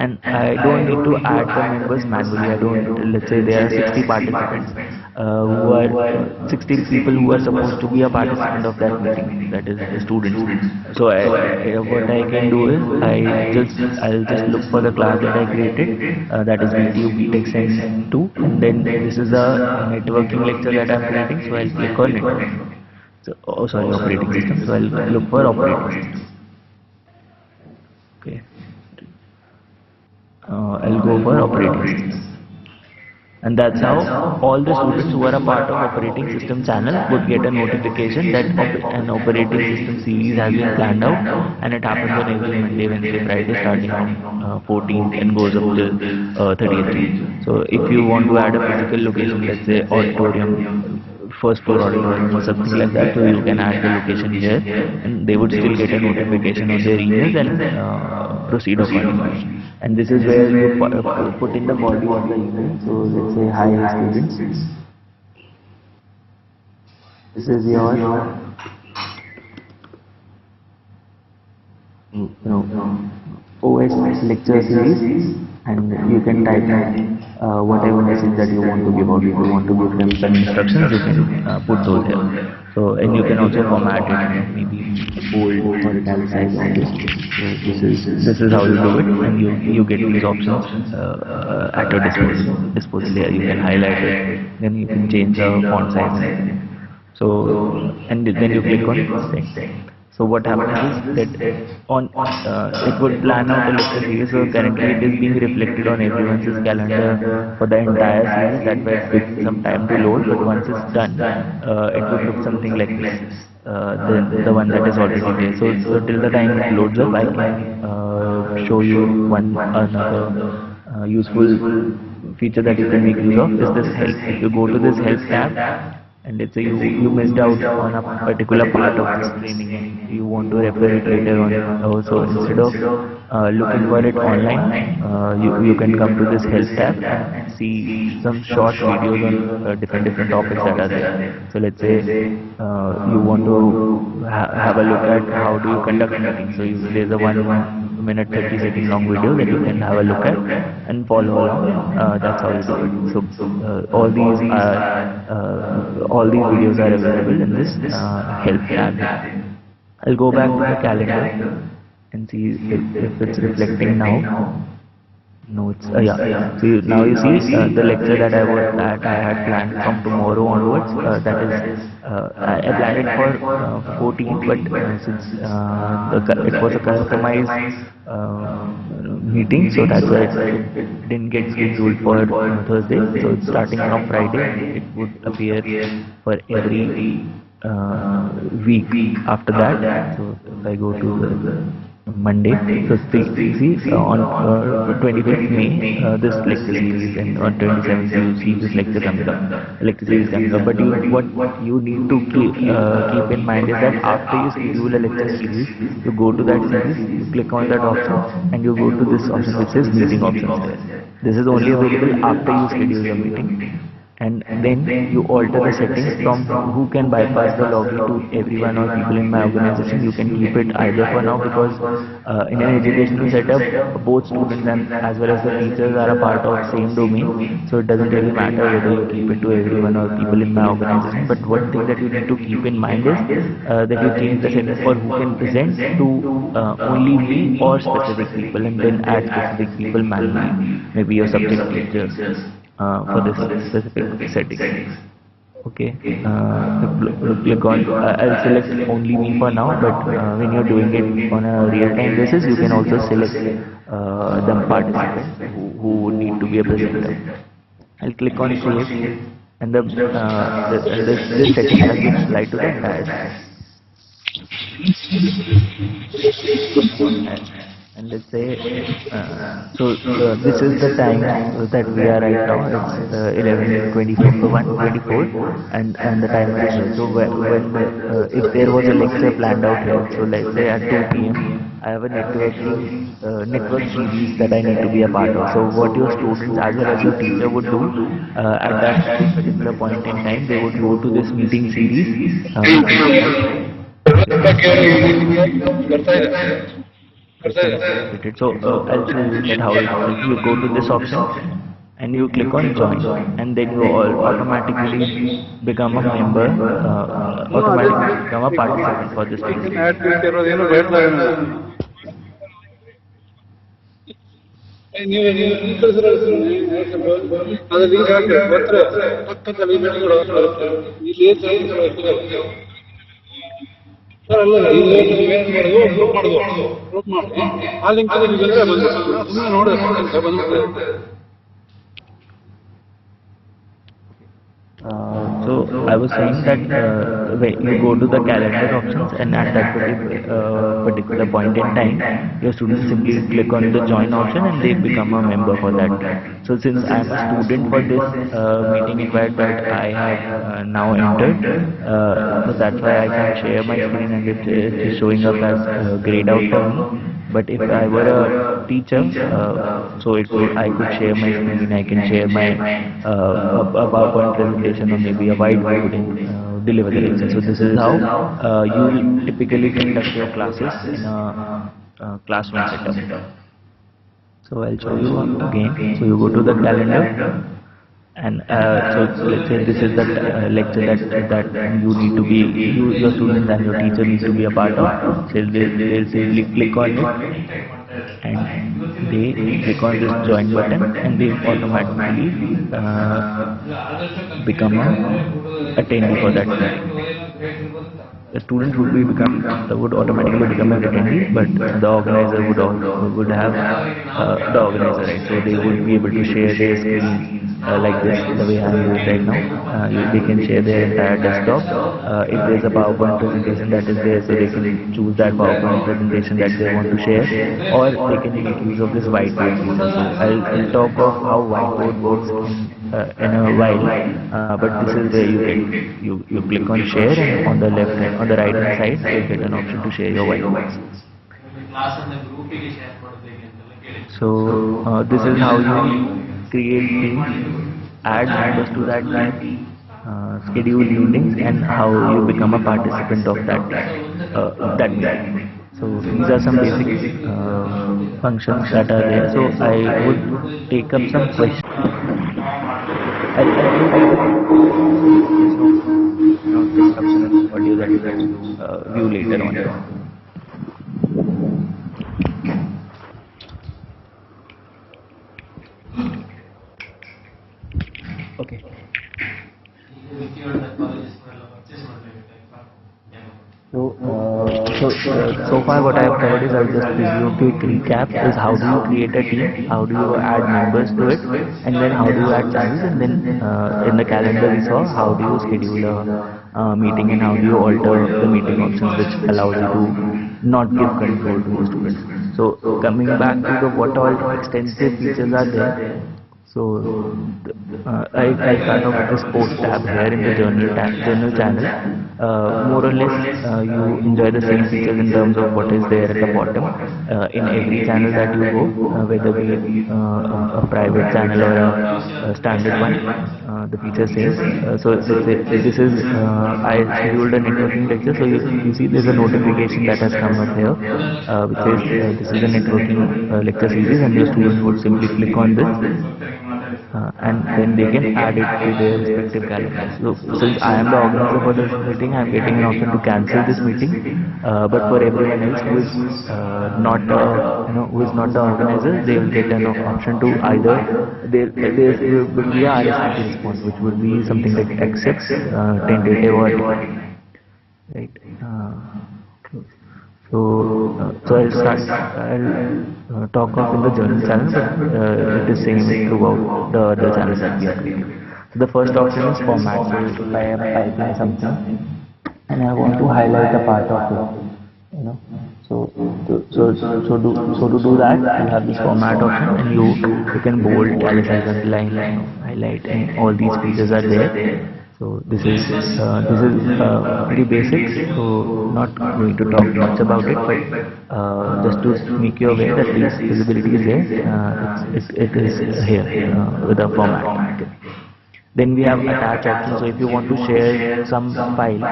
And I don't need to add the members manually. I don't, let's say there are 60 participants who are 60 people who are supposed to be a participant of that meeting, that is the students. So what I can do is I'll just look for the class that I created, that is VTU BTech Sen 2, and then this is a networking lecture that I'm creating, so I'll click on network. So, operating system. So I'll look for operating system. Okay. I'll go for operating system. And that's how all the students who are a part of operating system channel would get a notification that an operating system series has been planned out, and it happens on every Monday, Wednesday, Friday starting from 14th and goes up till 30th. So if you want to add a physical location, let's say auditorium, first floor auditorium or something like that, so you can add the location here, and they would still get a notification on their emails and proceed accordingly. And this is where you put in the body of the email. So let's say, hi students, this is your OS lecture series, and you can type in whatever message that you want to give out. If you want to give them some instructions, you can put those here. So, and you can also format it, maybe bold or italicize all this. So this is how you do it, and you get these options at your disposal here. You can highlight it, then you can change the font size. So, and then you click on send. So what happens is that it would plan out the lecture series. So currently it is being reflected on everyone's calendar for the entire series. That way it takes some time to load, but once it's done, it would look something like this, the one that is already there. So till the time it loads up, I can show you another useful feature that you can make use of is this help. If you go to this help tab, and let's say you missed out on a particular part of this training and you want to refer it later on, so instead of looking for it online, you can come to this help tab and see some short videos on different topics that are there. So let's say you want to have a look at how do you conduct a meeting. So there's a 1 minute 30 second long video that you can have a look at and follow along. That's how you do it. So all these videos are available in this help tab. I'll go back to the calendar and see if it's reflecting now. No, it's yeah. So now you see the lecture that I had planned from tomorrow onwards. That is, I planned it for 14th, but since it was a customized meeting, so that's why it didn't get scheduled for Thursday. So it's starting from Friday. It would appear for every week after that. So if I go to the Monday, so see on 25th May this lecture series, and on 27th you see this lecture coming up, lecture series coming up. But what you need to keep in mind is that after you schedule a lecture series, you go to that series, you click on that option, and you go to this option which says meeting options. This is only available after you schedule your meeting. and then you alter the settings from who can bypass the login to everyone or people in my organization. You can keep it either for now, because in an educational setup, both students and as well as the teachers are a part of same domain, so it doesn't really matter whether you keep it to everyone or people in my organization. But one thing that you need to keep in mind is that you change the settings for who can present to only me or specific people, and then add specific people manually, maybe your subject teachers, for this specific setting. Okay, click on, I'll select only me for now, but when you're doing it on a real-time basis, you can also select the participant who would need to be a presenter. I'll click on save, and this setting has been applied to the entire site. And let's say, this is the time that we are right now. It's 11:24, and the timer is here. So when if there was a lecture planned out here, so let's say at 2 p.m. I have a network series that I need to be a part of. So what your students as well as your teacher would do at that particular point in time, they would go to this meeting series. So I'll show you that how you go to this option and you click on join, and then you all automatically become a member, automatically become a participant for this meeting. So I was saying that when you go to the calendar options, and at that particular point in time, your students simply click on the join option and they become a member for that. So since I am a student for this meeting invite that I have now entered, so that's why I can share my screen, and it is showing up as grayed out for me. But if I were a teacher, so I could share my screen, I can share my a PowerPoint presentation or maybe a whiteboard and deliver the lecture. So this is how you typically conduct your classes in a classroom setup. So I'll show you again. So you go to the calendar, and so let's say this is the lecture that you need to be, your students and your teacher needs to be a part of. So they'll simply click on it, and they click on this join button, and they automatically become a attendee for that meeting. The student would automatically become an attendee, but the organizer would have the organizer, right? So they would be able to share their screen like this, the way I am doing right now. They can share their entire desktop. If there is a PowerPoint presentation that is there, so they can choose that PowerPoint presentation that they want to share, or they can make use of this whiteboard feature. So I'll talk of how whiteboard works in a while, but this is where you click on share, and on the left hand, on the right hand side, you get an option to share your whiteboards. So this is how you create teams, add members to that team, schedule meetings, and how you become a participant of that meeting. So these are some basic functions that are there. So I would take up some questions. Disruption of audio that you can view later on. Okay. So far what I have covered is, I'll just give you a quick recap, is how do you create a team, how do you add members to it, and then how do you add channels, and then in the calendar we saw how do you schedule a meeting, and how do you alter the meeting options, which allows you to not give control to the students. So coming back to the what all extensive features are there. So I start off with this post tab here in the journal channel. more or less you enjoy the same features in terms of what is there at the bottom in every channel that you go, whether be it a private channel or a standard one. The feature says this is I scheduled a networking lecture, so you see there's a notification that has come up here which says this is a networking lecture series, and your student would simply click on this and then they can add it to their respective calendars. So since I am the organizer for this meeting, I am getting an option to cancel this meeting. But for everyone else who is not who is not the organizer, they will get an option to either there will be a RSVP response, which would be something like accepts, tentative or decline, right? So I'll talk of in the journal channel, but it is same throughout the other channels that we are creating. So the first option is format. So if I am typing something and I want to highlight a part of it, So to do that, you have this format option, and you can bold, italicize, underline, highlight, and all these features are there. So this is pretty basic, so not going to talk much about it, but just to make you aware that this visibility is there. It is here with the format. Then we have attach option. So if you want to share some file,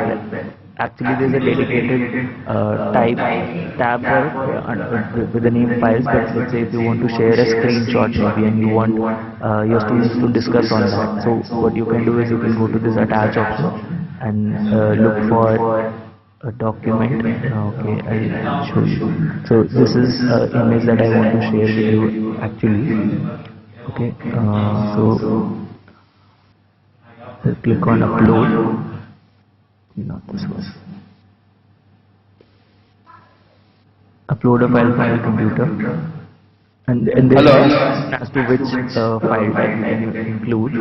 actually there's a dedicated tab with the name files, but let's say if you want to share a screenshot maybe and you want your students to discuss on that, so what you can do is you can go to this attach option and look for a document. Okay, I'll show you. So this is an image that I want to share with you actually. Okay, so click on upload. Not this one. Upload a file from your computer, and then as to which file type you can include.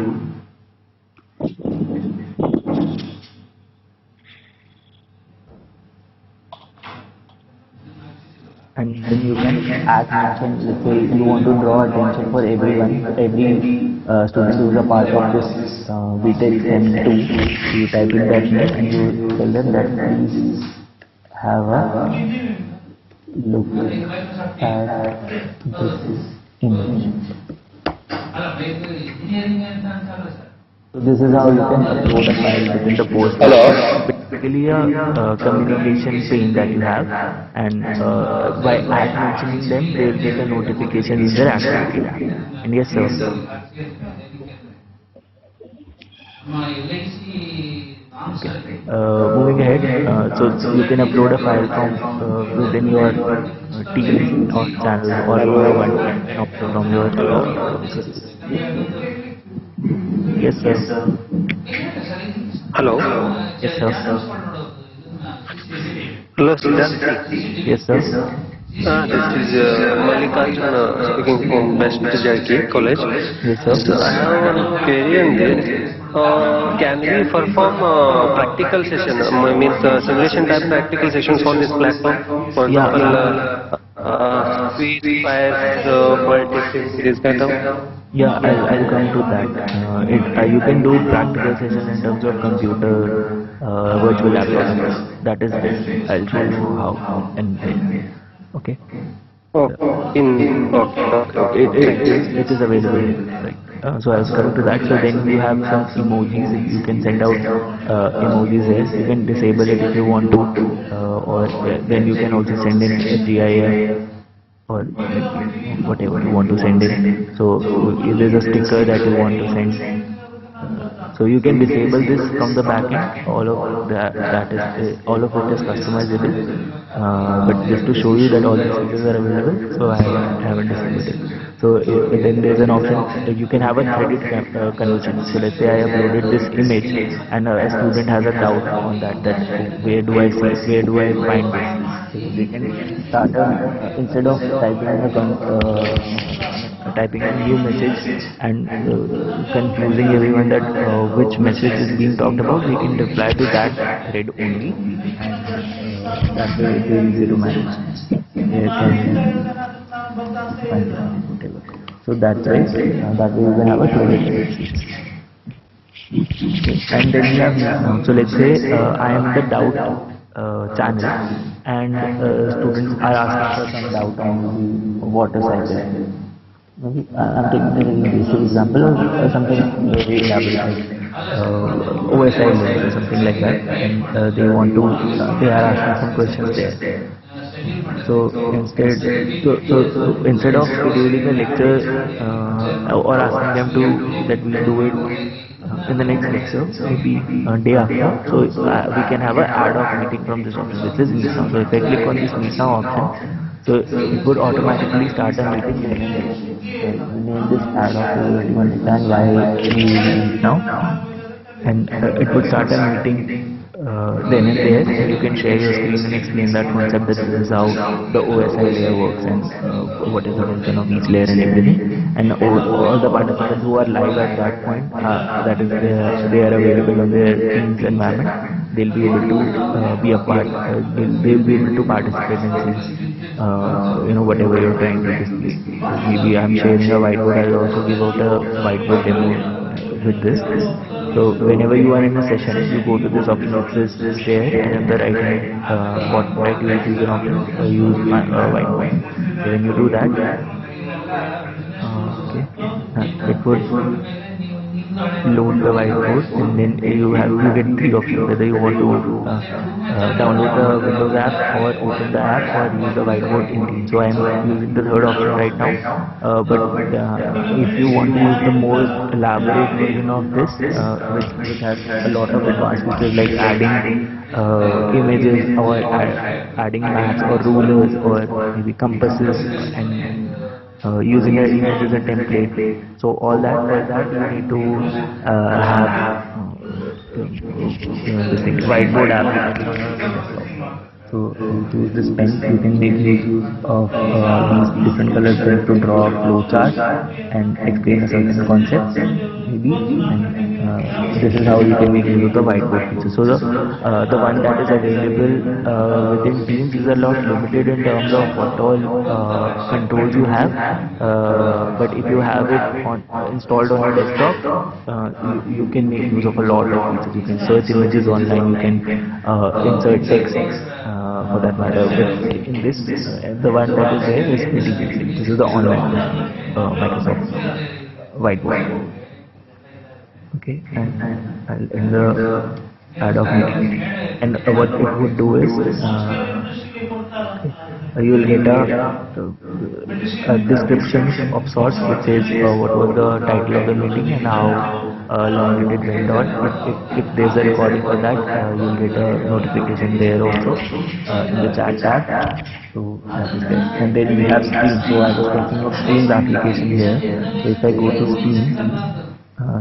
And then you can add mention. Let's say you want to draw attention for everyone, every student who is a part of this BTech M2. You type in that name and you tell them that please have a look at this image. So this is how you can upload a file within the post. Hello. Basically a communication pane that you have, and by mentioning them, they will get a notification in their activity. And yes, sir. Okay. Moving ahead, so you can upload a file from within your team or channel, or one option from your yes, sir. Hello. Yes, sir. Hello, Siddharth. Yes, sir. This is Mallikarjun speaking from West JK College. Yes, sir. So I have one query on this. Can we perform practical session? Means simulation type practical sessions on this platform? For example, speed, fires, politics, this kind of. Yeah, I'll come to that. You can do practical sessions in terms of computer, virtual laptops. That is it. I'll show you how and when. Okay. It is available. Right. So I'll come to that. So then you have some emojis. You can send out emojis here. You can disable it if you want to, or then you can also send in a GIF or whatever you want to send in. So if there's a sticker that you want to send, so you can disable this from the backend. All of all of it is customizable. But just to show you that all these features are available, so I haven't disabled it. So then there's an option. You can have a threaded conversion. So let's say I uploaded this image, and a student has a doubt on that where do I find this? So they can start instead of typing a new message and confusing everyone that which message is being talked about, we can reply to that thread only, and that way it will be easy to manage. So that's right. That way we can have a thread. Okay. And then we have so let's say I am the doubt channel, and students are asking for some doubt on the water cycle. Maybe I'm taking a very basic example or something very elaborate, like OSI level or something like that, and they want to, they are asking some questions there. So instead of scheduling a lecture or asking them to that we do it in the next lecture, maybe day after, so we can have an ad hoc meeting from this option, which is Meet Now. So if I click on this Meet Now option, so it would automatically start a meeting there and then. So we name this ad hoc to understand why we use Meet Now, and it would start a meeting then and there, and you can share your screen and explain that concept, that this is how the OSI layer works and what is the function of each layer and everything. And all the participants who are live at that point, that is they are available on their Teams environment, they'll be able to be a part, they'll be able to participate and see whatever you're trying to display. Maybe I'm sharing a whiteboard, I'll also give out a whiteboard demo with this. So whenever you are in a session, you go to this option that says share, and in the right hand bottom right you will choose an option use whiteboard. So when you do that, it would load the whiteboard, and then you get three options, whether you want to download the Windows app or open the app or use the whiteboard in Teams. So I am using the third option right now, but if you want to use the more elaborate version of this, which has a lot of advanced features like adding images or adding maps or rulers or maybe compasses and using an image as a template. So all that you need to have this thing, whiteboard application on your desktop. So to use this pen, you can make use of these different colors to draw a flow chart and explain a certain concept, maybe. And this is how you can make use of the whiteboard feature. So the one that is available within Teams is a lot limited in terms of what all controls you have. But if you have it installed on your desktop, you can make use of a lot of features. You can search images online. You can insert text. For that matter, but in this, the one that is there is pretty basic. This is the online Microsoft Whiteboard. Okay, and in the ad hoc meeting, and what it would do is you will get a description of sorts, which says what was the title of the meeting and how long it went on. If there's a recording for that, you'll get a notification there also in the chat tab. So that is there. And then we have Streams. So I was talking of Streams application here. So if I go to Streams,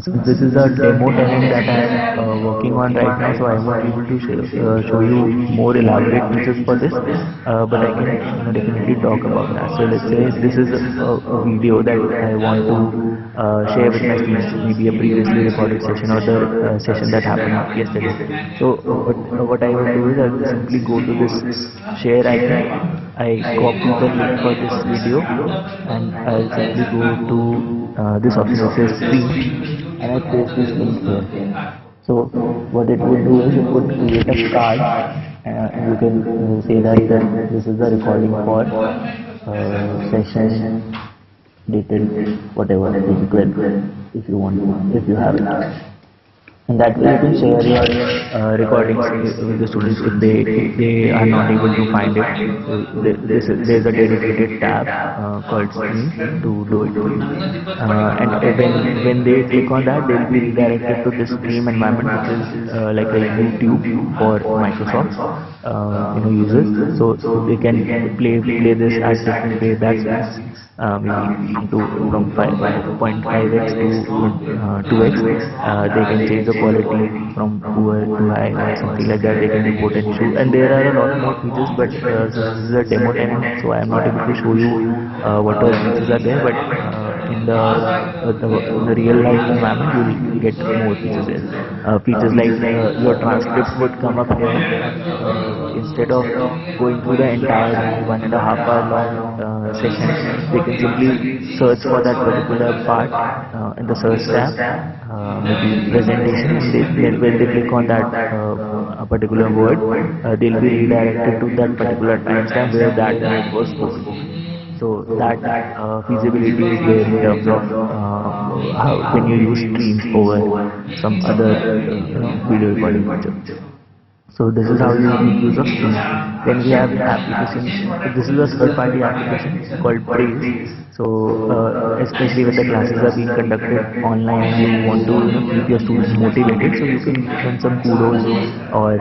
since this is a demo tenant that I am working on right now, so I won't be able to show you more elaborate features for this, but I can definitely talk about that. So let's say this is a video that I want to share with my students, maybe a previously recorded session or the session that happened yesterday. So what I will do is I will simply go to this share icon, I copy the link for this video, and I will simply go to this option that says stream, and I paste this link here. So what it would do is it would create a card, and you can say that this is the recording for session dated whatever, 12, if you want to, if you have it. And that way you can share your recordings with the students if they are not able to find it. There's a dedicated tab called Stream to do it for you. And when they click on that, they'll be redirected to this Stream environment, which is like a YouTube for Microsoft users. So they can play this at different playback speeds. Maybe from 5.5x to 2x. They can change the quality from poor to high or something like that. They can report an issue, and there are a lot more features, but this is a demo tenant, so I am not able to show you what all features are there, but in the real life environment you will get more features there. Features like your transcript would come up here. instead of going through the entire 1.5 hour long session, they can simply search for that particular part in the search tab, maybe presentation, and then when they click on that a particular word, they'll be redirected to that particular timestamp where that word was spoken. So that feasibility is there in terms of how when you use streams over some other video recording feature. So this is how you make use of streams. Then we have applications. This is a third-party application called Praise. So especially when the classes are being conducted online and you want to keep your students motivated, so you can give them some kudos or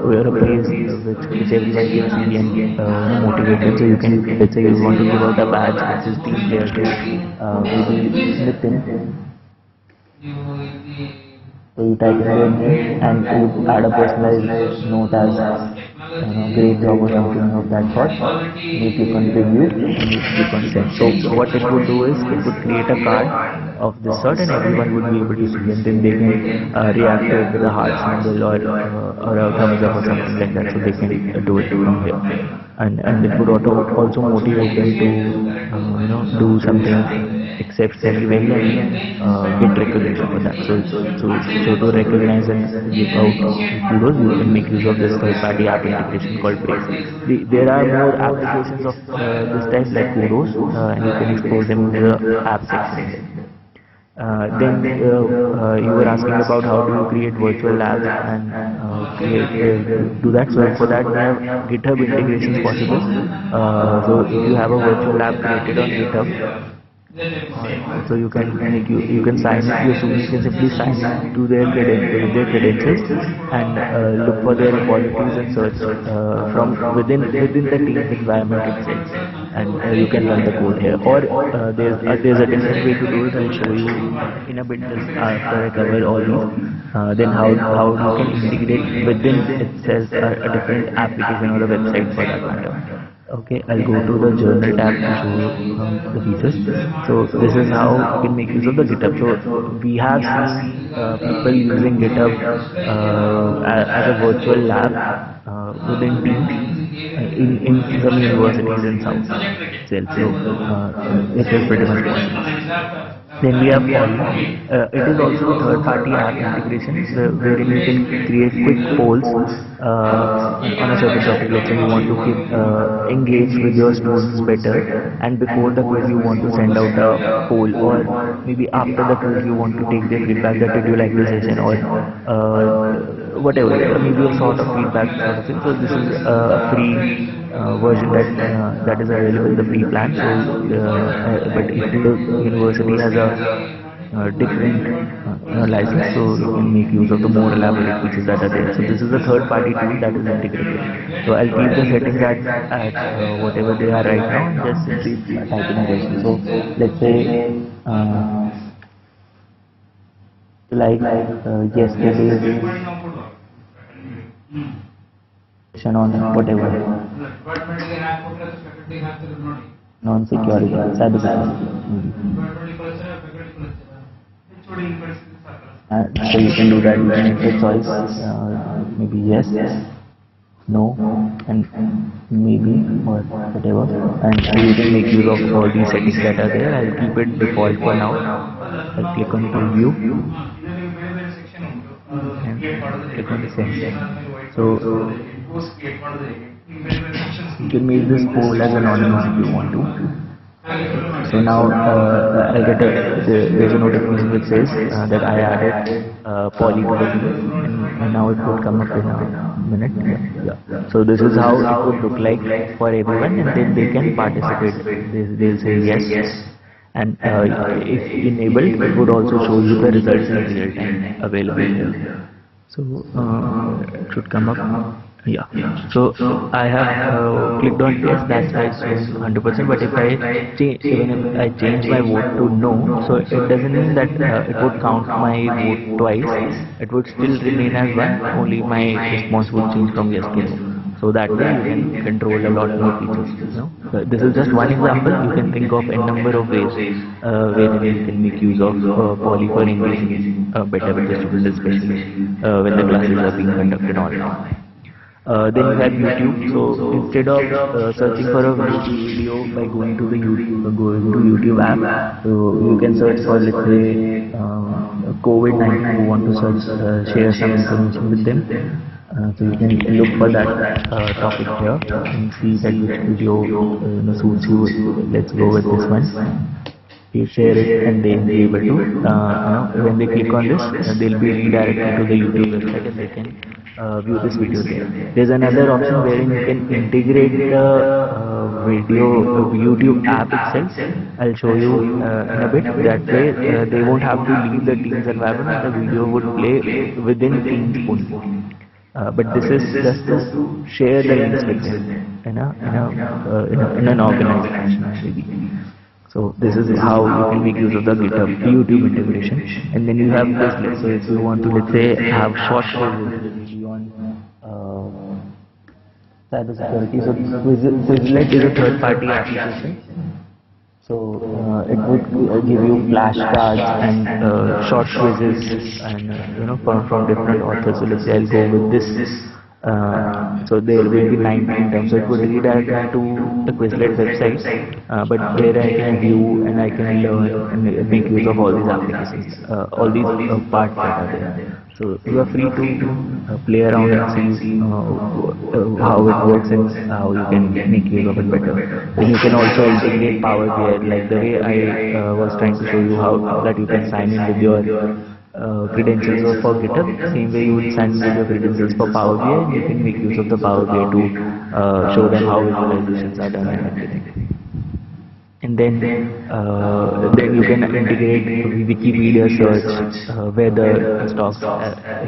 wear a praise which everyone can see and motivated. So you can, let's say you want to give out a badge which is team player to maybe Nitin. So you type in your name and you add a personalized note as great job or something of that sort. You click on review and you click on send. So what it would do is it would create a card of this sort and everyone would be able to see, and then they can react to it with a heart symbol or a thumbs up or something like that. So they can do it from here. And it would also motivate them to do something exceptionally well and get recognition for that. So to recognize and give out kudos, you can make use of this third-party app integration called Praise. There are more applications of this type like Kudos, and you can explore them in the app section. Then you were asking about how do you create virtual labs and do that. So for that we have GitHub integrations possible. So if you have a virtual lab created on GitHub, so you can sign in, your students can simply sign in to their credentials and look for their repositories and search from within the team environment itself, and you can run the code here. Or there's a different way to do it. I'll show you in a bit after I cover all these. Then how you can integrate within itself a different application or a website for that matter. Okay, I'll go to the journal tab to show you the features. So this is how you can make use of the GitHub. So we have seen people using GitHub as a virtual lab within teams in some universities in South itself. So it is pretty much possible. Then we have Poly. It is also a third-party app integration wherein you can create quick polls on a certain topic. Let's say you want to engage with your students better, and before the quiz you want to send out a poll, or maybe after the quiz you want to take their feedback that did you like the session, or whatever, maybe a sort of feedback sort of thing. So this is a free version that is available in the free plan. So but if the university has a different license, so you can make use of the more elaborate features that are there. So this is a third party tool that is integrated. So I'll keep the settings at whatever they are right now and just simply type in this. So let's say yesterday on whatever non-security, cyber security. So you can do that. You can make a choice, maybe yes, no, and maybe or whatever, and you can make use of all these settings that are there. I'll keep it default for now. I'll click on preview and click on the send. So you can make this poll as anonymous if you want to. So now I'll get there's a notification which says that I added Poly to the team, and now it would come up in a minute. Yeah. So this is how it would look like for everyone, and then they can participate. They'll say yes, and if enabled, it would also show you the results in real time available here. So it should come up. Yeah. So I have clicked on yes, that's why it's showing 100%. But if I change my vote to no, so it doesn't mean that it would count my vote twice. It would still remain as one. Only my response would change from yes to no. So that way you can control a lot more features. So this is just one example. You can think of a number of ways where you can make use of Poly for engaging better with the students, especially when the classes are being conducted online. Then you have YouTube. So instead of searching for a YouTube video by going to the YouTube app, so you can search for, let's say, COVID-19. You want to search, share some information with them. So you can look for that topic here and see that which video suits you. Let's go with this one. You share it and they'll be able to, when they click on this, they'll be redirected to the YouTube website and they can view this video there. There's another option wherein you can integrate the YouTube app itself. I'll show you in a bit. That way they won't have to leave the Teams environment and the video would play within Teams only. But this is just to share the links with them in an organized fashion. So this is how you can make use of the GitHub YouTube integration. And then you have Quizlet. So if you want to, let's say, have short quizzes on cybersecurity, so Quizlet is a third-party application. So it would give you flashcards and short quizzes and from different authors. So let's say I'll go with this. So there will be 19 terms. So it would redirect me to the Quizlet website, but where I can view and I can learn and make use of all these applications, all these parts that are there. So you are free to play around and see how it works and how you can make use of it better. Then you can also integrate Power BI, like the way I was trying to show you how that you can sign in with your credentials for GitHub. Same way you would sign in with your credentials for Power BI, and you can make use of the Power BI to show them how visualizations are done and everything. And then you can integrate Wikipedia search, weather stocks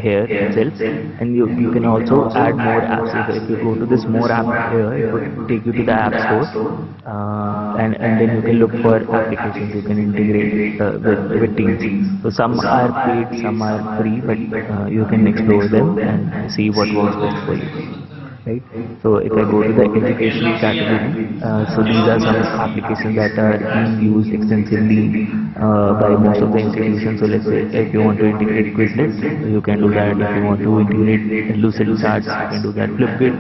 here itself, and you can also add more apps. If you go to this more app here, it would take you to the app store, and then you can look for applications you can integrate with Teams. So some are paid, some are free, but you can explore them and see what works best for you. Right. So if I go to the education category, so these are some applications that are being used extensively by most of the institutions. So let's say if you want to integrate Quizlet, you can do that. If you want to integrate Lucid Charts, you can do that. Flipgrid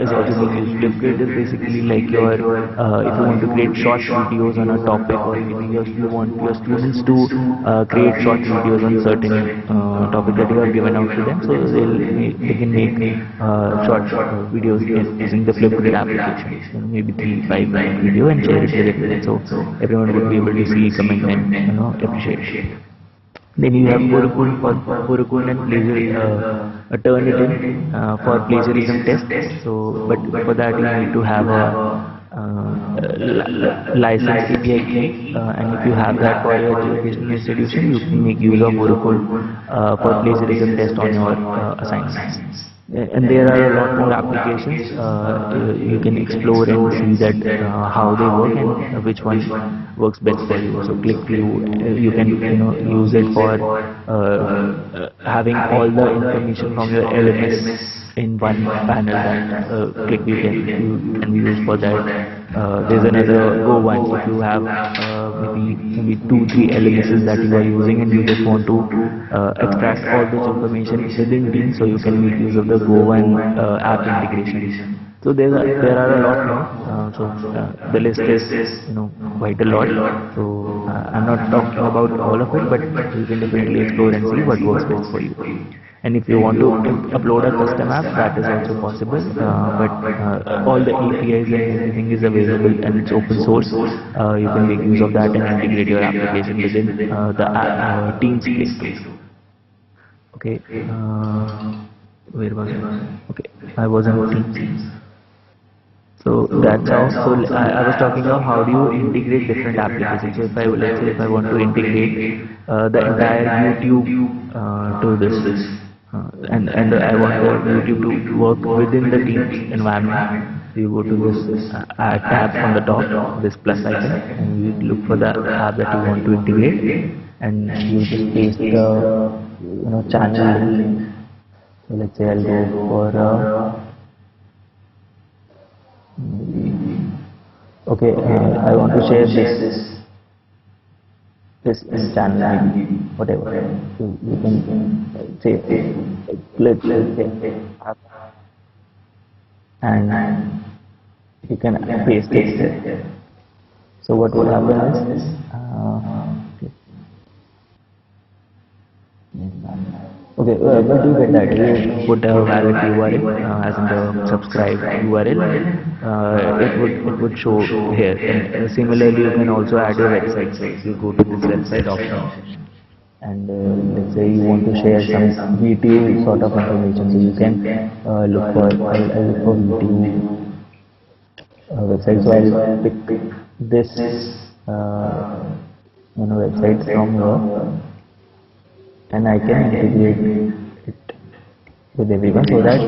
is also being used. Flipgrid is basically like your, if you want to create short videos on a topic, or you want your students to create short videos on certain topic that you have given out to them, so they can make short videos using the Flipgrid application, maybe 3-5 minute video, and share it with everyone, so everyone would be able to see, comment, and appreciate. Then you have Gurukul and Turnitin for plagiarism test. So, but for that you need to have a license API key, and if you have that for your educational institution, you can make use of Gurukul for plagiarism test on your assignments. And there are a lot more applications you can explore and see that how they work and which one works best for you. So ClickView, you can use it for having all the information from your LMS in one panel that ClickView can be used for that. There's another Go1. If you have maybe 2-3 LMSs that you are using and you just want to extract all this information within Teams, so you can make use of the Go1 app integration. So there are a lot more. So the list is quite a lot. So I'm not talking about all of it, but you can definitely explore and see what works best for you. And if you want to upload a custom app, that is also possible, but all the APIs and everything is available and it's open source. You can make use of that and integrate your application within the Teams Play Store. Okay, where was I? Okay, I was on Teams. So that's how. So I was talking about how do you integrate different applications. So let's say if I want to integrate the entire YouTube to this. And I want the YouTube to work within the Teams environment. So you go to this tab on the top, this plus icon, and you look for the app that you want to integrate, and you just paste the channel link. So let's say I'll go for okay, I want to share this channel, maybe whatever. So you can say let's say and you can paste it there. So what will happen is, but you get that you put a valid URL as in the subscribe URL, it would show here. And similarly, you can also add your website. So if you go to this website option, and let's say you want to share some VTU sort of information, so you can look for VTU website. So I'll pick this website from here, and I can integrate it with everyone, so that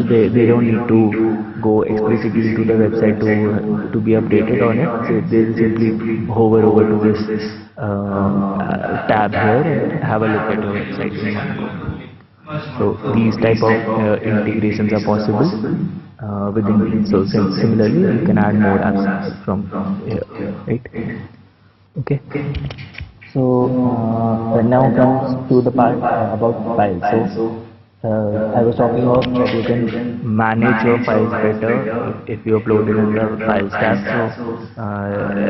they don't need to go explicitly to the website to be updated on it. So they will simply hover over to this tab here and have a look at your website in one go. So these type of integrations are possible within. So similarly, you can add more apps from here, right? Okay. So now comes to the part about files. So I was talking about that you can manage your files better if you upload it in the files tab. So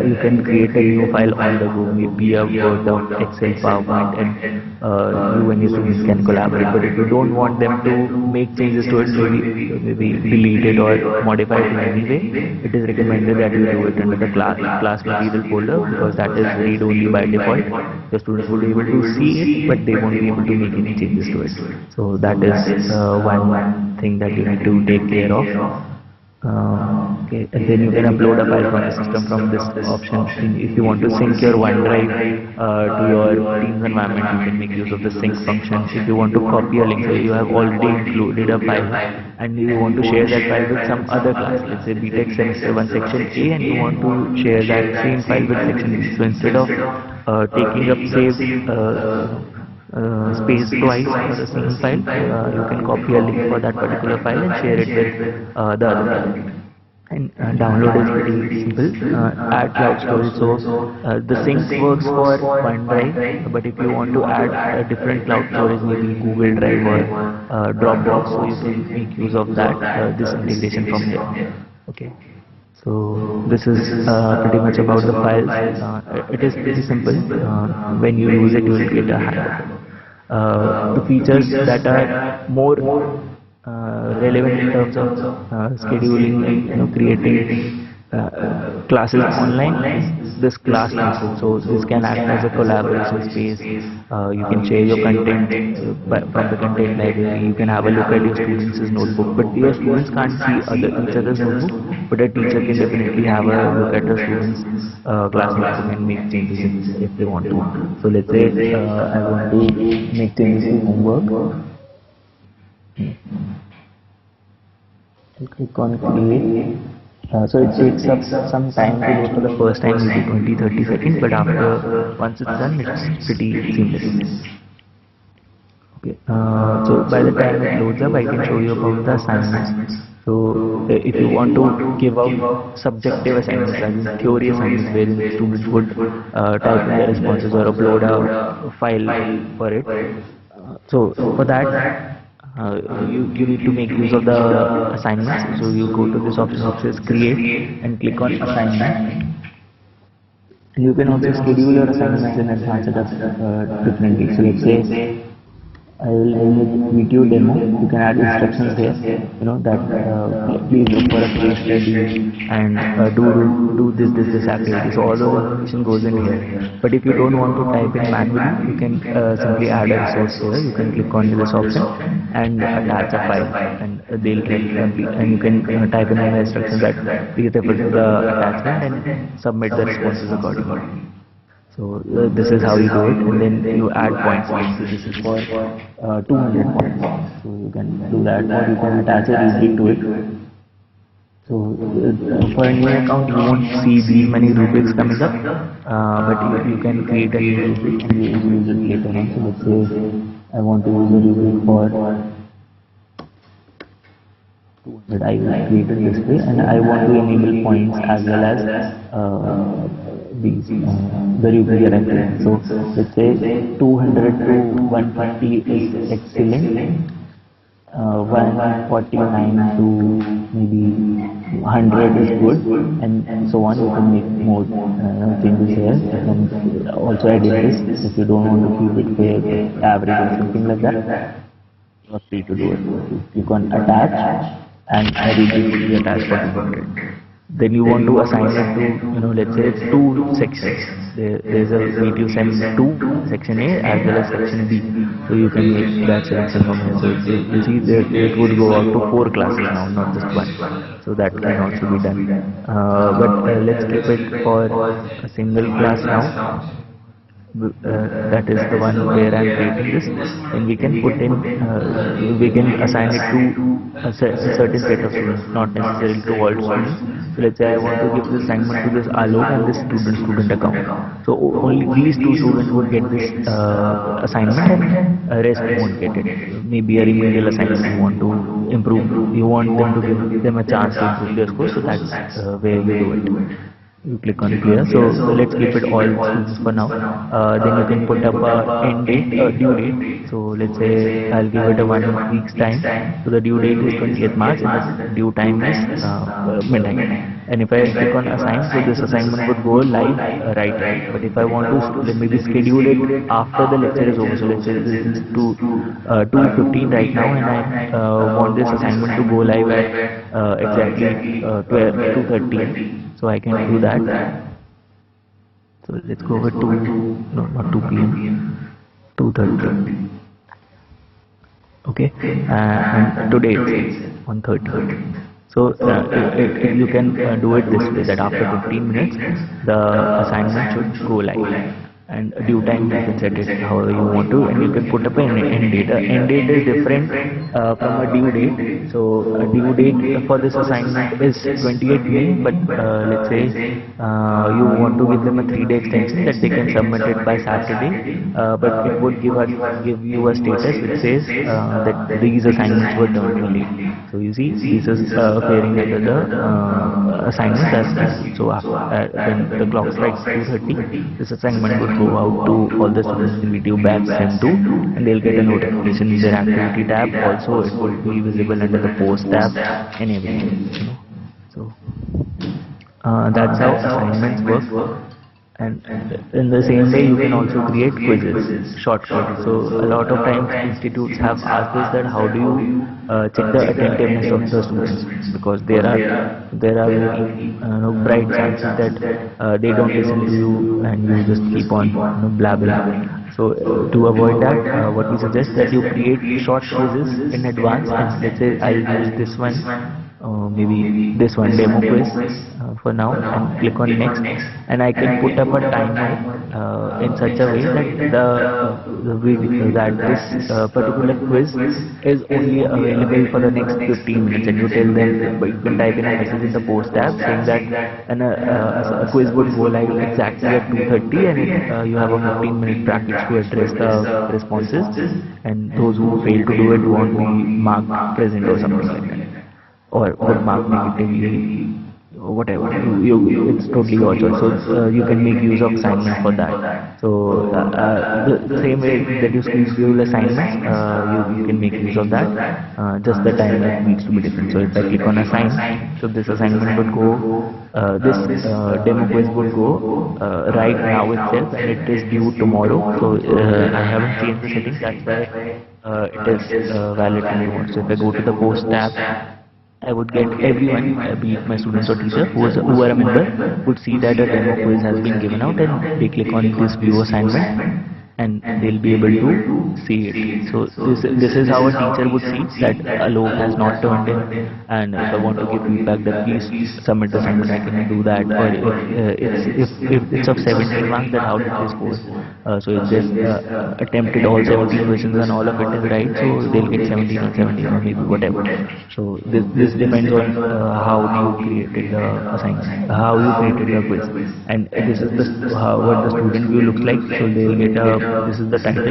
you can create a new file on the go, maybe a Word, Excel, PowerPoint, and you and your students can collaborate. But if you don't want them to make changes to it, maybe delete it or modify it in any way, it is recommended that you do it under the class material folder, because that is read only by default. The students will be able to see it, but they won't be able to make any changes to it. So that is one thing that you need to take care of. Okay, and then you can upload a file from the system from this option. If you want to sync your OneDrive to your Teams environment, you can make use of the sync function. If you want to copy a link, so you have already included a file and you want to share that file with some other class, let's say BTech semester 1 section A, and you want to share that same file with section B. So instead of taking up space twice for the same file, you can copy a link for that particular file and share it with the other. And download is pretty simple. Add cloud storage. So the sync works for OneDrive, but if you want to add a different cloud storage, maybe Google Drive or Dropbox, so you can make use of that this integration from there. Okay. So this is pretty much about the files. It is pretty simple. When you use it, you will get a hang of it. The features that are more relevant in terms of scheduling and creating classes online is this class method. So this can act as a collaboration space. You can share your content from the content library. You can have a look at your students' notebook, but your students can't see each other's notebook, but a teacher can definitely have a look at the students' class notebook and make changes if they want to. So let's say I want to make changes to homework. I'll click on create. So it takes up some time to load for the first time, maybe 20-30 seconds, but after once it's done, it's pretty seamless. Okay. So by the time it loads up, I can show you about the assignments. So if you want to give out subjective assignments, like in theory assignments, wherein students would type in their responses or upload a file for it. So for that, you need to make use of the assignments. So you go to this option which says create and click on assignment. And you can also schedule your assignments in advance differently. So let's say I will make video demo. You can add instructions here, that please look for a case study and do this activity. So all the information goes in here. But if you don't want to type in manually, you can simply add a resource here. You can click on this option and attach a file, and they'll and you can type in the instructions that please refer to the attachment and submit the responses accordingly. So this is how you do it, and then you add points. So this is for 200 points. So you can do that, or you can attach a rubric to it. So for a new account, you won't see these many rubrics coming up, but you can create a new rubric and you use it later on. So let's say I want to use a rubric for 200. I will create it this way, and I want to enable points as well as the rubric that I create. So let's say 200 to 120 is excellent, 149 to maybe 100 is good, and so on. You can make more changes here. You can also edit this if you don't want to keep it fair, average or something like that. You are free to do it. You click on attach and reduce the attach button. Then you want to assign it to, let's say it's two sections. There's a way to send two, section A as well as section B. So you can make that selection from here. So you see that it would go out to 4 classes now, not just one. So that can also be done. Let's keep it for a single class now. That is the one where I am creating this, and we can put in, we can assign it to a certain set of students, not necessarily to all students. So let's say I want to give this assignment to this Alok and this student account. So only these two students would get this assignment, and rest won't get it. Maybe a remedial assignment you want to improve, you want them to give them a chance to improve their score, so that's where you do it. You click on clear. So let's keep it all students for now. Then you can put up a end date, due date. So let's say I'll give it a 1 week's time. So the due date is 20th March and the due time is midnight. And if I click on assign, so this assignment would go live right. But if I want to maybe schedule it after the lecture is over, so let's say this is 2:15 right now, and I want this assignment to go live at exactly 2:30. So I can do that. So let's go over to, no, not 2 p.m. 2:30. Okay, and today it's 1:30. So you can do it this way, that after 15 minutes the assignment should go live. And due time you can set it however you want to, and you can put up an end date. End date is different from a due date. So a due date for this assignment is 28th May, but let's say you want to give them a 3-day extension that they can submit it by Saturday, but it would give you a status which says that these assignments were done too late. So you see, this is appearing under the assignment as well. So when the clock strikes 2:30, this assignment would go out to all the students in video batch sent to, and they'll get a notification in their activity tab. Also, it will be visible under the post tab and everything. So that's how assignments work. And in the same way, you can also create quizzes, short quizzes. So a lot of times institutes have asked us that how do you check the attentiveness of the students, because there are very bright chances that they don't listen to you and you just keep on blabbering. So to avoid that, what we suggest that you create short quizzes in advance, and let's say I'll use this one. Maybe this one, demo quiz, for now, and click on next, and I can put up a timer in such a way that this particular quiz is only available for the next 15 minutes, and you tell them, you can type in a message in the post tab saying that a quiz would go live exactly at 2:30, and you have a 15-minute practice to address the responses, and those who fail to do it won't be marked present or something like that, or would mark negatively, or whatever. It's totally your choice. So you can make use of assignment for that. So the same way that you schedule assignments, you can make use of that. Just the time needs to be different. So if I click on assign, so this assignment would go, this demo quiz would go right now itself, and it is due tomorrow. So I haven't changed the settings, that's why it is valid tomorrow. So if I go to the post tab, I would get everyone, be it my students or teacher, who are a member, would see that a demo quiz has been given out, and they click on this view assignment, and they'll be able to see it. So this is how a teacher would see that Alok has not turned in, and if I want to give feedback that please submit the assignment, I can do that. Or if it's of 17 marks, then how did this go? So if they attempted all 17 questions and all of it is right, so they'll get 17 on 17 or maybe whatever. So this depends on how you created the assignment, how you created the quiz, and this is what the student view looks like. So they'll get this is the title,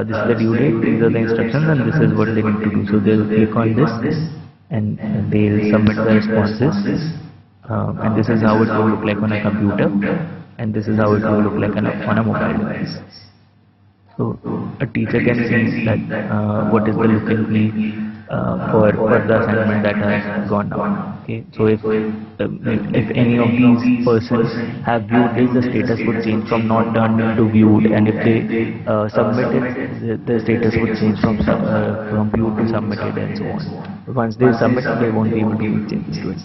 this is the due date, these are the instructions, and this is what they need to do. So they'll click on this, and they'll submit the responses, and this is how it will look like on a computer, and this is how it will look like on a mobile device. So a teacher can see that what is the look and feel for the assignment that has gone out. Okay, so if any of these persons have viewed this, the status would change from not done to viewed, and if they submitted, the status would change from viewed to submitted and so on. Once they submit, they won't be able to make changes to it.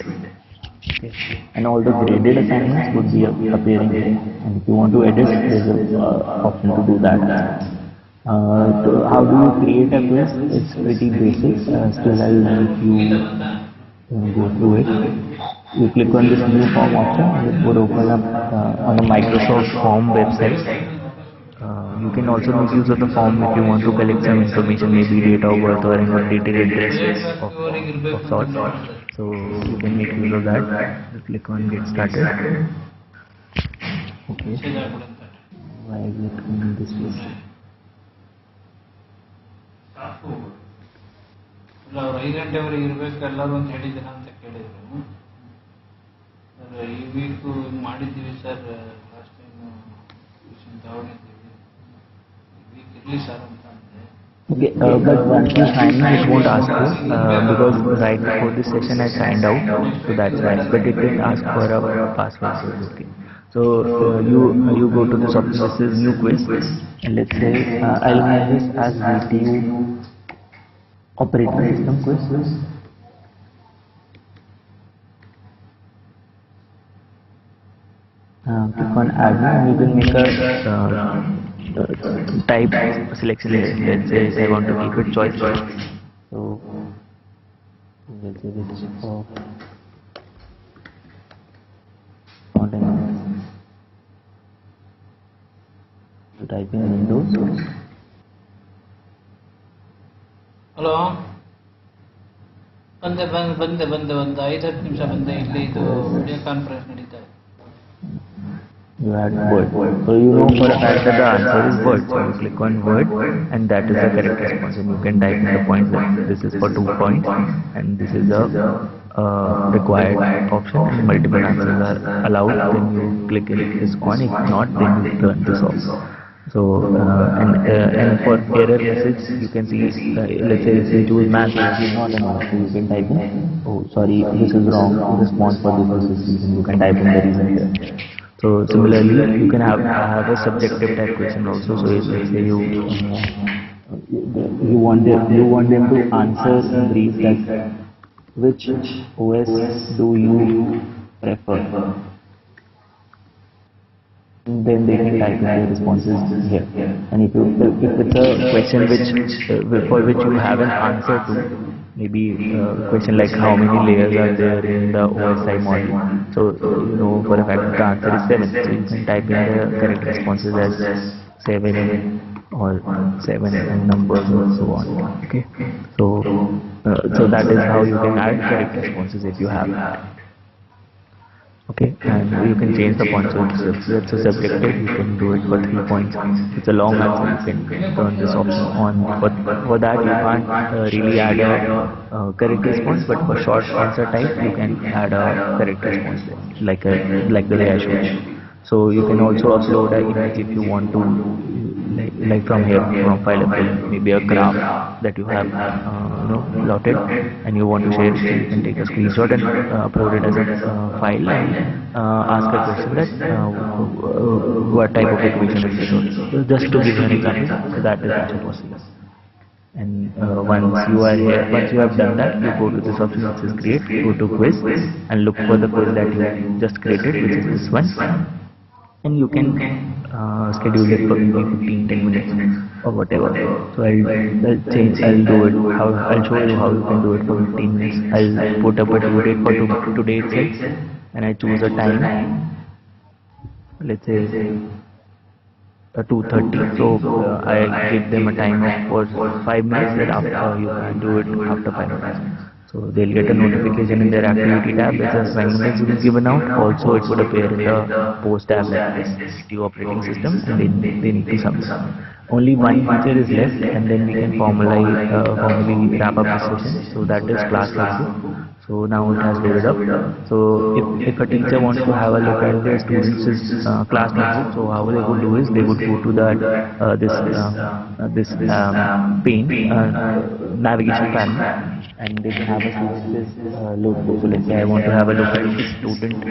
Okay. And all the graded assignments would be appearing here, and if you want to edit, there's an option to do that. So how do you create a quiz? It's pretty basic. Still, I'll help you go through it. You click on this new form option, and it would open up on the Microsoft Form website. You can also make use of the form if you want to collect some information, maybe date of birth or an updated address of sorts. So you can make use of that. You click on get started. Okay. Why is it in this way? ಅಲ್ಲ ಅವ್ರು 5 ಗಂಟೆವರೆಗೆ ಇರಬೇಕು ಎಲ್ಲರೂ ಅಂತ ಹೇಳಿದ್ದೀರಾ ಅಂತ ಕೇಳಿದ್ರು. ಈ week ಮಾಡಿದ್ದೀವಿ ಸರ್, ಲಾಸ್ಟ್ ಟೈಮ್ ಟ್ಯೂಷನ್ ತಗೊಂಡಿದ್ದೀವಿ, ಈ ವೀಕ್ ಇರಲಿ ಸರ್ ಅಂತ ಅಂದೆ. Okay, but once you sign in, it won't ask you because right before this session I signed out, so that's why. But it didn't ask for a password, so it's okay. So you go to this option, this is new quiz, and let's say I'll name this as VTU operating system quiz. Click on add new, and you can make a type selection. Let's say I want to keep it choice. So let's say this is for content. So type in Windows. Hello, ಬಂದೆ 5-10 ನಿಮಿಷ ಬಂದೆ. ಇಲ್ಲಿ ಇದು video conference ನಡೀತಾ ಇದೆ. You add word. So you know for a fact that the answer is word. So you click on word, and that is the correct response. And you can type in the points that this is for 2 points, and this is the required option. And multiple answers are allowed. Then you click this on. If not, then you turn this off. So and for error message, you can see let's say if you choose math, this is not an option. You can type in, oh sorry, this is wrong. Response for this reason. You can type in the reason here. So similarly, you can have a subjective type question also. So let's say you want them to answer in brief that which OS do you prefer. Then they can type in their responses here. And if it's a question for which you have an answer to, maybe a question like how many layers are there in the OSI model. So you know for a fact the answer is 7. So you can type in the correct responses as 7 or 7 and numbers and so on. Okay. So that is how you can add correct responses if you have that. Okay, and you can change the points. So it's a subjective, you can do it for 3 points. It's a long answer, you can turn this option on. But for that you can't really add a correct response, but for short answer type you can add a correct response like the way I showed you. So you can also upload an image if you want to, like from here, from file, maybe a graph that you have plotted and you want to share it. So you can take a screenshot and upload it as a file and ask a question that what type of equation is it. So just to give you an example, so that is also possible. And once you have done that, you go to this option which is create, go to quiz and look for the quiz that you just created, which is this one. And you can schedule it for maybe 15-10 minutes or whatever. So I'll do it. I'll show you how you can do it for 15 minutes. I'll put up a due date for today itself, and I choose a time. Let's say 2:30. So I give them a time for 5 minutes. That after you can do it after 5 minutes. So they'll get a notification in their activity tab as a assignment is given out. Also it would appear in the post tab that is VTU operating system, and they need to submit. Only one feature is left, and then we can formally wrap up the session. So that is class notebook. So now it has loaded up. So if a teacher wants to have a look at their students' class notebook, so how they would do is they would go to that this pane, navigation panel. and they can have a look at this notebook. So let's say I want to have a look at the student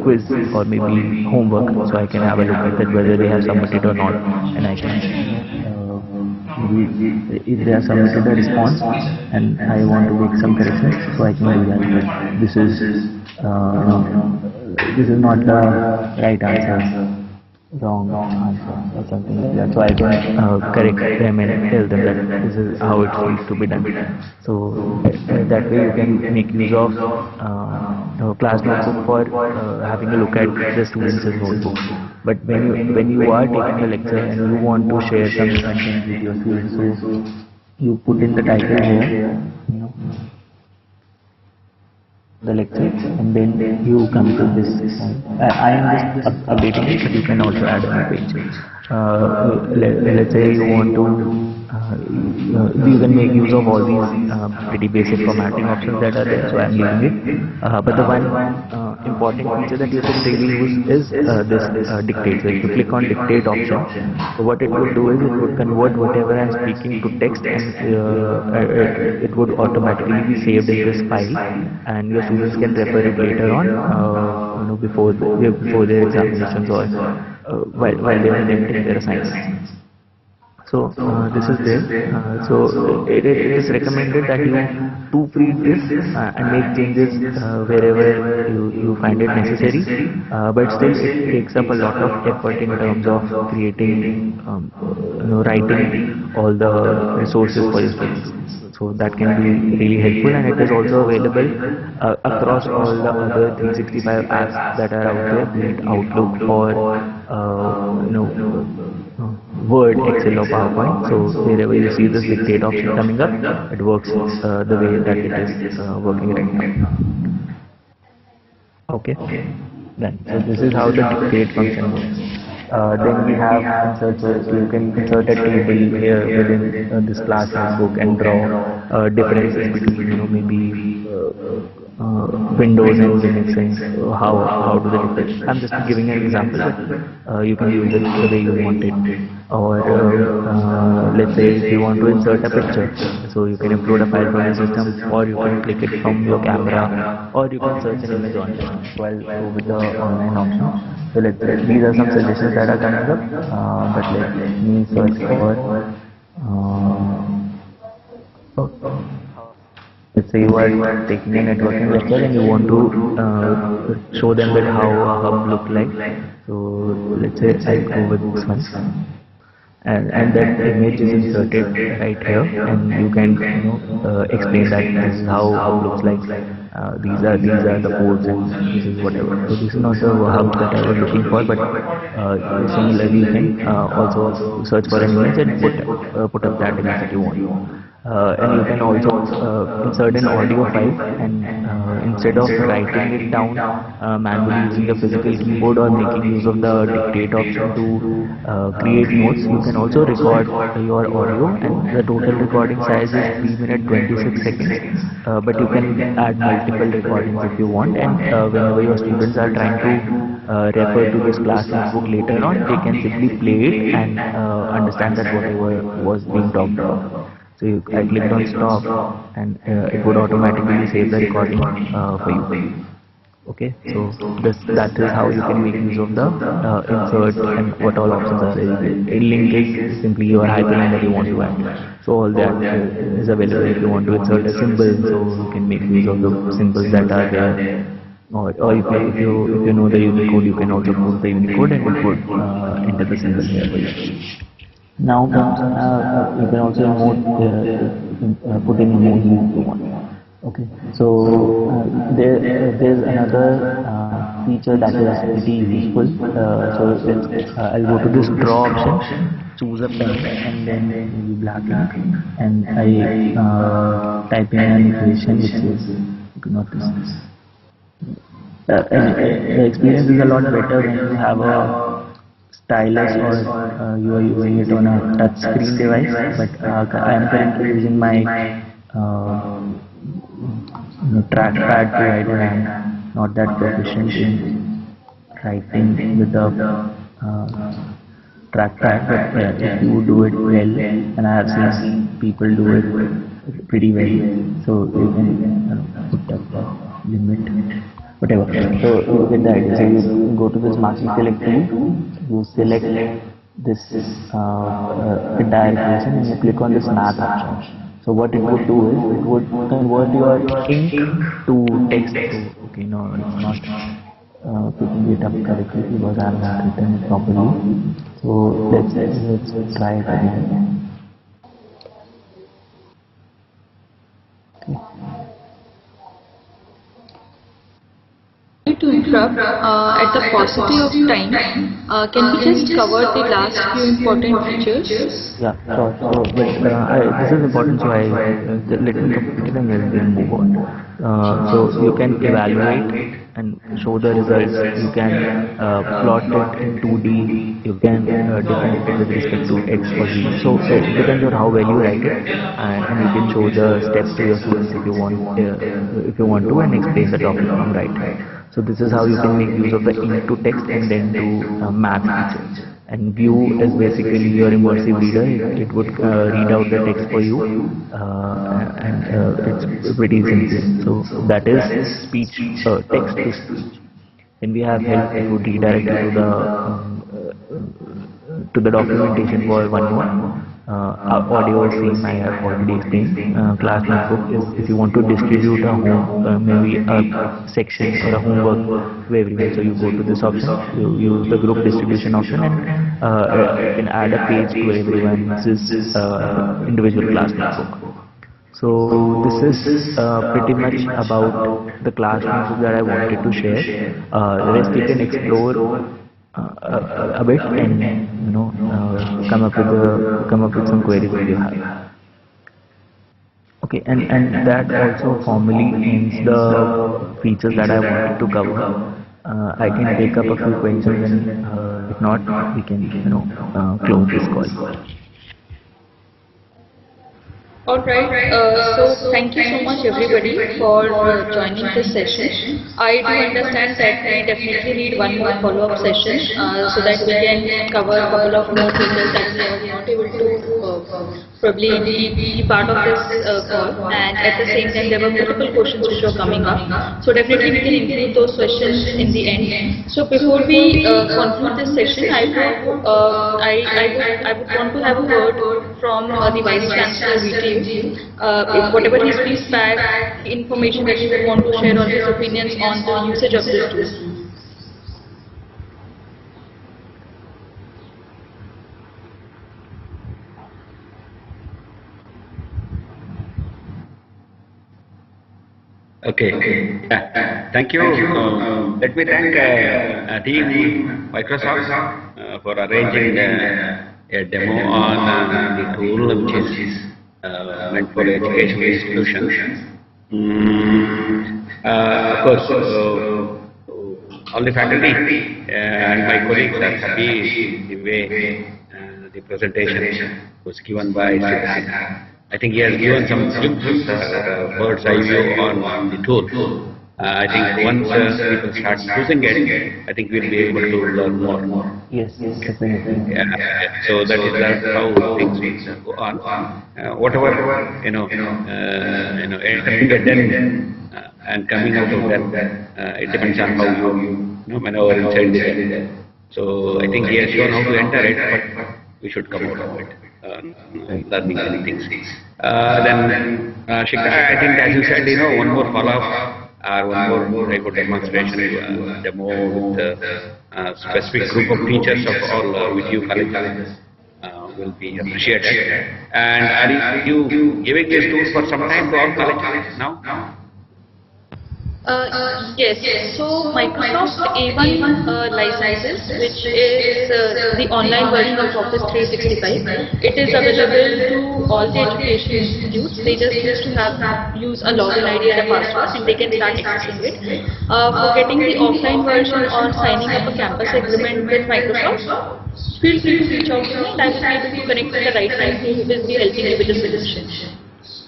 quiz or maybe homework, so I can have a look at that whether they have submitted or not, and I can maybe if they have submitted a response and I want to make some corrections, so I can do that. This is this is not the right answer, wrong answer or something like that. So I can correct them and tell them that this is how it needs to be done. So that way you can make use of class notebook for having a look at the students' notebook. But when you are taking a lecture and you want to share some content with your students, so you put in the title here, the lecture, and then you come to this point. I am just updating it, but you can also add on a page. Let's say you want to, you can make use of all these pretty basic formatting options that are there, so I am using it. But the one important feature that you can really use is this dictate. So if you click on dictate option, so what it would do is it would convert whatever I am speaking to text, and it would automatically be saved in this file, and your students can refer it later on, before their examinations or while they are attempting their assignments. So this is there. So it is recommended that you proofread this and make changes wherever you find it necessary. But still, it takes up a lot of effort in terms of creating, writing all the resources for your students. So that can be really helpful, and it is also available across all the other 365 apps that are out there, be it Outlook or Word, Excel or PowerPoint. So wherever you see this dictate option coming up, it works the way that it is working right now. Okay, then so this is how the dictate function works. Then we have insert, so you can insert a table here within this class notebook and draw differences between maybe Windows and Linux, and how do they differ. I'm just giving an example, but you can use it the way you want it. Or let's say if you want to insert a picture, so you can upload a file from your system, or you can click it from your camera, or you can search an image online. So I'll go with the online option. So these are some suggestions that are coming up, but let me search for let's say you are taking a networking lecture and you want to show them that how a hub look like. So let's say I'll go with this one. And that image is inserted right here, and you can explain that this is how hub looks like. These are the ports, and this is whatever. So this is not the hub that I was looking for, but similarly you can also search for an image and put up that image that you want. And you can also insert an audio file, and instead of writing it down manually using the physical keyboard or making use of the dictate option to create notes, you can also record your audio, and the total recording size is 3 minutes 26 seconds, but you can add multiple recordings if you want, and whenever your students are trying to refer to this class notebook later on, they can simply play it and understand that whatever was being talked about. So I clicked on stop, and it would automatically save the recording for you. Okay, so that is how you can make use of the insert and what all options are there. A link is simply your hyperlink that you want to add. So all that is available. If you want to insert a symbol, so you can make use of the symbols that are there. Or if you know the Unicode, you can also put the Unicode and it would enter the symbol here for you. Now you can also put in emojis if you want. Okay, so there's another feature that is pretty useful. So I'll go to this draw option, choose a pen, and then maybe black ink, and I type in an equation which is not this. And the experience is a lot better when you have a stylus or you are using it on a touch screen device, but I am currently using my trackpad to write, and I am not that proficient in writing with the trackpad, but if you do it well, and I have seen people do it pretty well. So you can put up the limit, whatever. So you get the idea. So you go to this marking select tool, you select this entire equation and you click on this math option. So what it would do is it would convert your ink to text. So, okay, no, it's not picking it up correctly because I have not written it properly. So let's try it again. To interrupt, at the paucity of time, can we just cover the last few important features? Yeah, sure. So, but this is important, so let me complete it and then move on. So you can evaluate and show the results. You can plot it in 2D. You can define it with respect to X or Y. So it depends on how well you write it, and you can show the steps to your students if you want to, and explain the topic from right. So this is how you can make use of the ink to text and then to math feature. And view is basically your immersive reader. It would read out the text for you, and it's pretty simple. So that is speech, text to speech. Then we have help. It would redirect you to the documentation for one more. Audio is same, I have already explained. Class notebook is if you want to distribute a maybe a section or a homework to everyone. So you go to this option, you use the group distribution option, and you can add a page to everyone's individual class notebook. So this is pretty much about the class notebook that I wanted to share. The rest you can explore a bit and come up with some queries that you have. Okay, and that also formally ends the features that I wanted to cover. I can take up a few questions, and if not, we can close this call. Alright, so thank you so much everybody for joining this session. I do understand that we definitely need one more follow-up session so that we can cover a couple of more features that we are not able to probably be part of this call, and at the same time there were multiple questions which were coming up. So definitely we can include those questions in the end. So before we conclude this session, I would want to have a word from the Vice Chancellor VTU, whatever his feedback, information that he would want to share, or his opinions on the usage of this tool. Okay. Thank you. Let me thank team Microsoft for arranging a demo on the tool which is meant for educational institutions. Of course, all the faculty and my colleagues are happy the way the presentation was given by Siddharth. I think he has given some good bird's eye view on the tool. I think once people start using it, I think we'll be able to learn more. Yes, definitely. So that is how things go on. Whatever entering a den and coming out of that, it depends on how you maneuver inside the den. So I think he has shown how to enter it, but we should come out of it. Learning many things. Then Shikha, I think as you said, one more follow-up or one more very good demonstration demo with a specific group of teachers of all VTU colleges will be appreciated. And are you giving this tool for some time to all colleges now? Yes, so Microsoft A1 licenses, which is the online version of Office 365, it is available to all the education institutes. They just used to use a login ID and a password, and they can start accessing it. For getting the offline version or signing up a campus agreement with Microsoft, feel free to reach out to me, and I will be able to connect with the right time who will be helping you with the solution.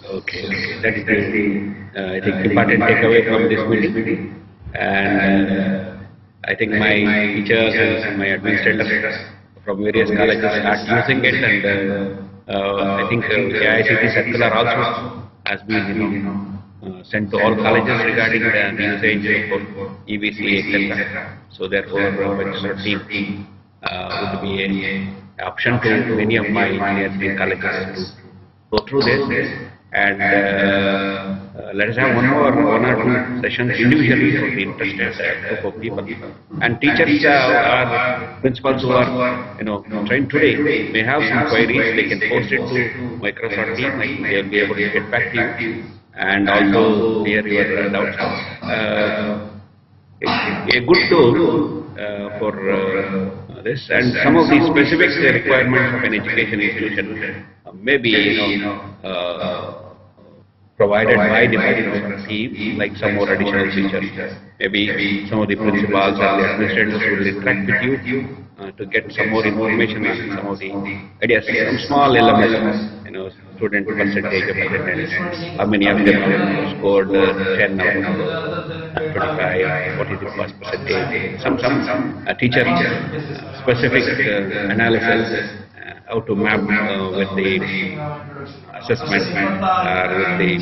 Okay, that is the I think important takeaway from this meeting, and I think my teachers and my administrators from various colleges start using it, and I think AICT circular also has been, sent to all colleges regarding the usage of EVC, etc. So therefore, Microsoft Team would be an option to many of my near colleges to go through this. And let us have one or two sessions individually for the interested group of people. And teachers or principals who are trained today may have some queries. They can post it to Microsoft Team. They will be able to get back to you and also clear your doubts. A good tool for this, and some of the specific requirements of an education institution may be provided by the Microsoft Team, like some more additional features. Maybe some of the principals or the administrators will interact with you to get some more information on some of the ideas. Some small elements, student percentage of attendance, how many of them have scored 10 out of 25, what is the first percentage, some teacher specific analysis, how to map with the assessment or with the